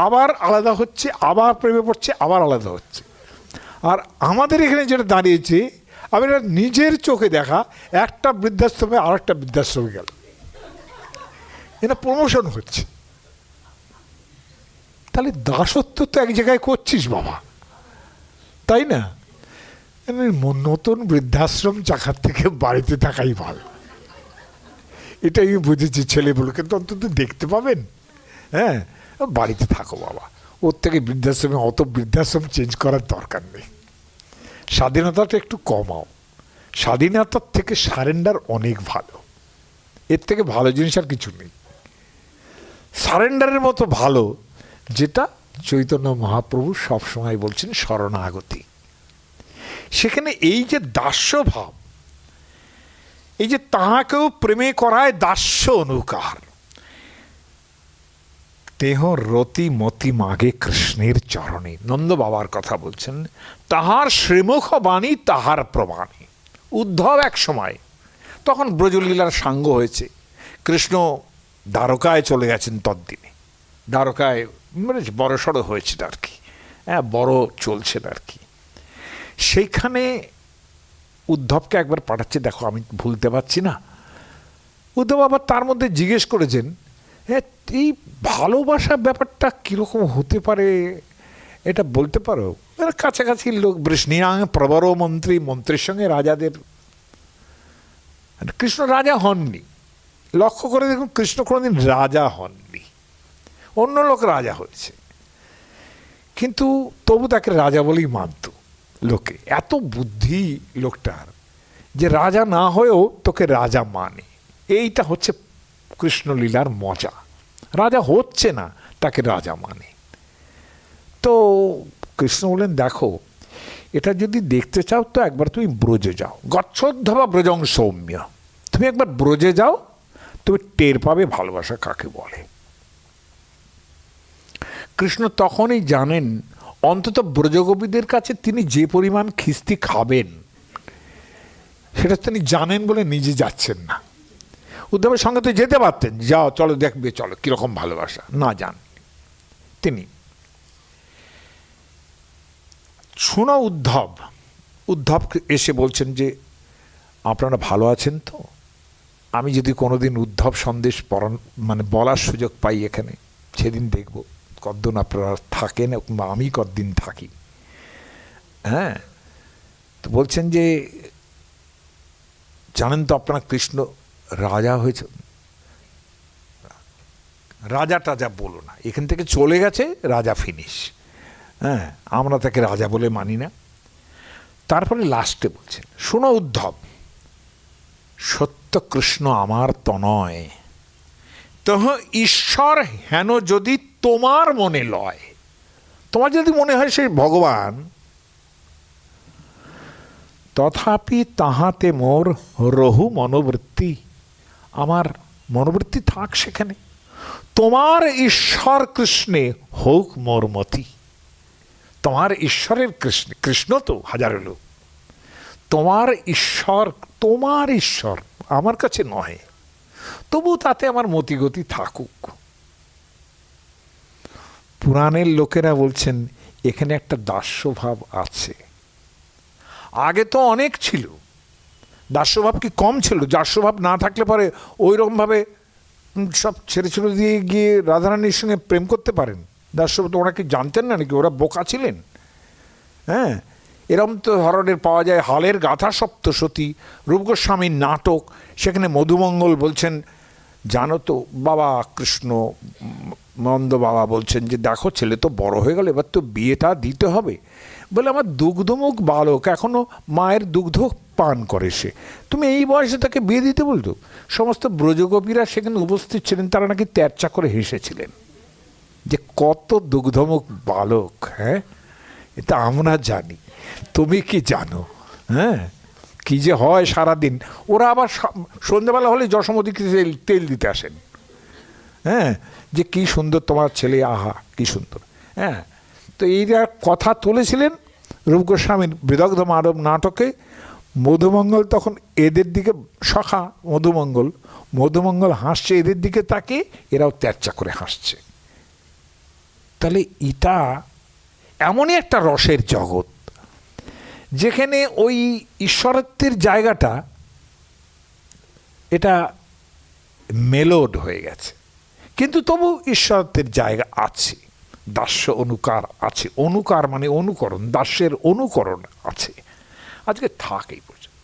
আবার আলাদা হচ্ছে, আবার প্রেমে পড়ছে, আবার আলাদা হচ্ছে। আর আমাদের এখানে যেটা দাঁড়িয়েছে, আমি নিজের চোখে দেখা, একটা বৃদ্ধাশ্রমে আর একটা বৃদ্ধাশ্রমে গেল, এটা প্রমোশন হচ্ছে। তাহলে দাসত্ব তো এক জায়গায় করছিস বাবা, তাই না? নতুন বৃদ্ধাশ্রম চাকার থেকে বাড়িতে থাকাই ভালো, এটাই আমি বুঝেছি। ছেলেগুলোকে তো অন্তত দেখতে পাবেন। হ্যাঁ, বাড়িতে থাকো বাবা, ওর থেকে বৃদ্ধাশ্রমে, অত বৃদ্ধাশ্রম চেঞ্জ করার দরকার নেই। স্বাধীনতাটা একটু কমাও, স্বাধীনতার থেকে সারেন্ডার অনেক ভালো, এর থেকে ভালো জিনিস আর কিছু নেই। সারেন্ডারের মতো ভালো যেটা চৈতন্য মহাপ্রভু সবসময় বলছেন শরণাগতি। সেখানে এই যে দাস্য ভাব, এই যে তাহাকেও প্রেমে করায় দাস্য অনুকার, দেহ রতি মতি মাগে কৃষ্ণের চরণে। নন্দ বাবার কথা বলছেন, তাহার শ্রীমুখ বাণী তাহার প্রমাণী। উদ্ধব এক সময়, তখন ব্রজলীলার সাঙ্গ হয়েছে, কৃষ্ণ দ্বারকায় চলে গেছেন তদ্দিনে, দ্বারকায় মানে বড় সড়ো হয়েছিল আর কি, হ্যাঁ বড় চলছেন আর কি। সেইখানে উদ্ধবকে একবার পাঠাচ্ছে, দেখো আমি ভুলতে পারছি না। উদ্ধব আবার তার মধ্যে জিজ্ঞেস করেছেন, হ্যাঁ এই ভালোবাসা ব্যাপারটা কীরকম হতে পারে, এটা বলতে পারো? কাছাকাছি লোক, বৃষ্ণিয়াং প্রবর মন্ত্রী, মন্ত্রীর সঙ্গে রাজাদের। কৃষ্ণ রাজা হননি, লক্ষ্য করে দেখুন, কৃষ্ণ কোনোদিন রাজা হননি, অন্য লোক রাজা হয়েছে, কিন্তু তবু তাকে রাজা বলেই মানত লোকে। এত বুদ্ধি লোকটার যে রাজা না হয়েও তোকে রাজা মানে। এইটা হচ্ছে কৃষ্ণলীলার মজা, রাজা হচ্ছে না তাকে রাজা মানে। তো কৃষ্ণ বলেন, দেখো এটা যদি দেখতে চাও তো একবার তুমি ব্রজে যাও, গচ্ছোদ্ধবা ব্রজং সৌম্য, তুমি একবার ব্রজে যাও, তুমি টের পাবে ভালোবাসা কাকে বলে। কৃষ্ণ তখনই জানেন অন্তত ব্রজগোপীদের কাছে তিনি যে পরিমাণ খিস্তি খাবেন সেটা তিনি জানেন বলে নিজে যাচ্ছেন না। উদ্ধবের সঙ্গে তো যেতে পারতেন, যাও চলো দেখবে, চলো কিরকম ভালোবাসা, না যান তিনি। শুনো উদ্ধব, উদ্ধব এসে বলছেন যে আপনারা ভালো আছেন তো? আমি যদি কোনোদিন উদ্ধব সন্দেশ মানে বলার সুযোগ পাই এখানে, সেদিন দেখব কতদিন আপনারা থাকেন, আমি কতদিন থাকি। হ্যাঁ, তো বলছেন যে জানেন তো আপনারা কৃষ্ণ রাজা হয়েছে। রাজা টাজা বলো না, এখান থেকে চলে গেছে, রাজা ফিনিশ। হ্যাঁ, আমরা তাকে রাজা বলে মানি না। তারপরে লাস্টে বলছেন, শোনো উদ্ধব, সত্য কৃষ্ণ আমার তনয়, তহ ঈশ্বর হেন যদি তোমার মনে লয়, তোমার যদি মনে হয় সে ভগবান, তথাপি তাহাতে মোর রহু মনোবৃত্তি, আমার মনোবৃত্তি থাক সেখানে, তোমার ঈশ্বর কৃষ্ণে হোক মোর মতি। তোমার ঈশ্বরের কৃষ্ণ, কৃষ্ণ তো হাজারো লোক, তোমার ঈশ্বর আমার কাছে নয়, তবু তাতে আমার মতিগতি থাকুক। পুরাণের লোকেরা বলছেন এখানে একটা দাস্যভাব আছে, আগে তো অনেক ছিল, দাস্যভাব কি কম ছিল? দাস্যভাব না থাকলে পরে ওই রকমভাবে সব ছেড়ে ছেড়ে দিয়ে গিয়ে রাধারানীর সঙ্গে প্রেম করতে পারেন? দাস্যভাব তো ওরা কি জানতেন না নাকি? ওরা বোকা ছিলেন? হ্যাঁ, এরম তো ধরনের পাওয়া যায়। হালের গাথা সপ্তশতী, রূপ গোস্বামীর নাটক, সেখানে মধুমঙ্গল বলছেন জানো তো বাবা কৃষ্ণ নন্দ বাবা বলছেন যে দেখো ছেলে তো বড় হয়ে গেল, এবার তো বিয়েটা দিতে হবে। বলে আমার দুগ্ধমুখ বালক, এখনো মায়ের দুগ্ধ পান করে সে, তুমি এই বয়সে তাকে বিয়ে দিতে বলতো? সমস্ত ব্রজগোপীরা সেখানে উপস্থিত ছিলেন, তারা নাকি তেরচা করে হেসেছিলেন যে কত দুগ্ধমুখ বালক। হ্যাঁ, এটা আমরা জানি, তুমি কি জানো? হ্যাঁ, কি যে হয় সারাদিন। ওরা আবার সন্ধ্যেবেলা হলে যশোমতীকে তেল দিতে আসেন। হ্যাঁ, যে কি সুন্দর তোমার ছেলে, আহা কি সুন্দর। হ্যাঁ, তো এইটা কথা তুলেছিলেন রূপ গোস্বামীর বিদগ্ধ মানব নাটকে। মধুমঙ্গল তখন এদের দিকে, সখা মধুমঙ্গল হাসছে এদের দিকে তাকে, এরাও তেরচা করে হাসছে। তাহলে এটা এমনই একটা রসের জগৎ যেখানে ওই ঈশ্বরত্বের জায়গাটা এটা মেলোড হয়ে গেছে, কিন্তু তবু ঈশ্বরত্বের জায়গা আছে, দাস্য অনুকার আছে। অনুকার মানে অনুকরণ, দাস্যের অনুকরণ আছে। আজকে থাক এই পর্যন্ত।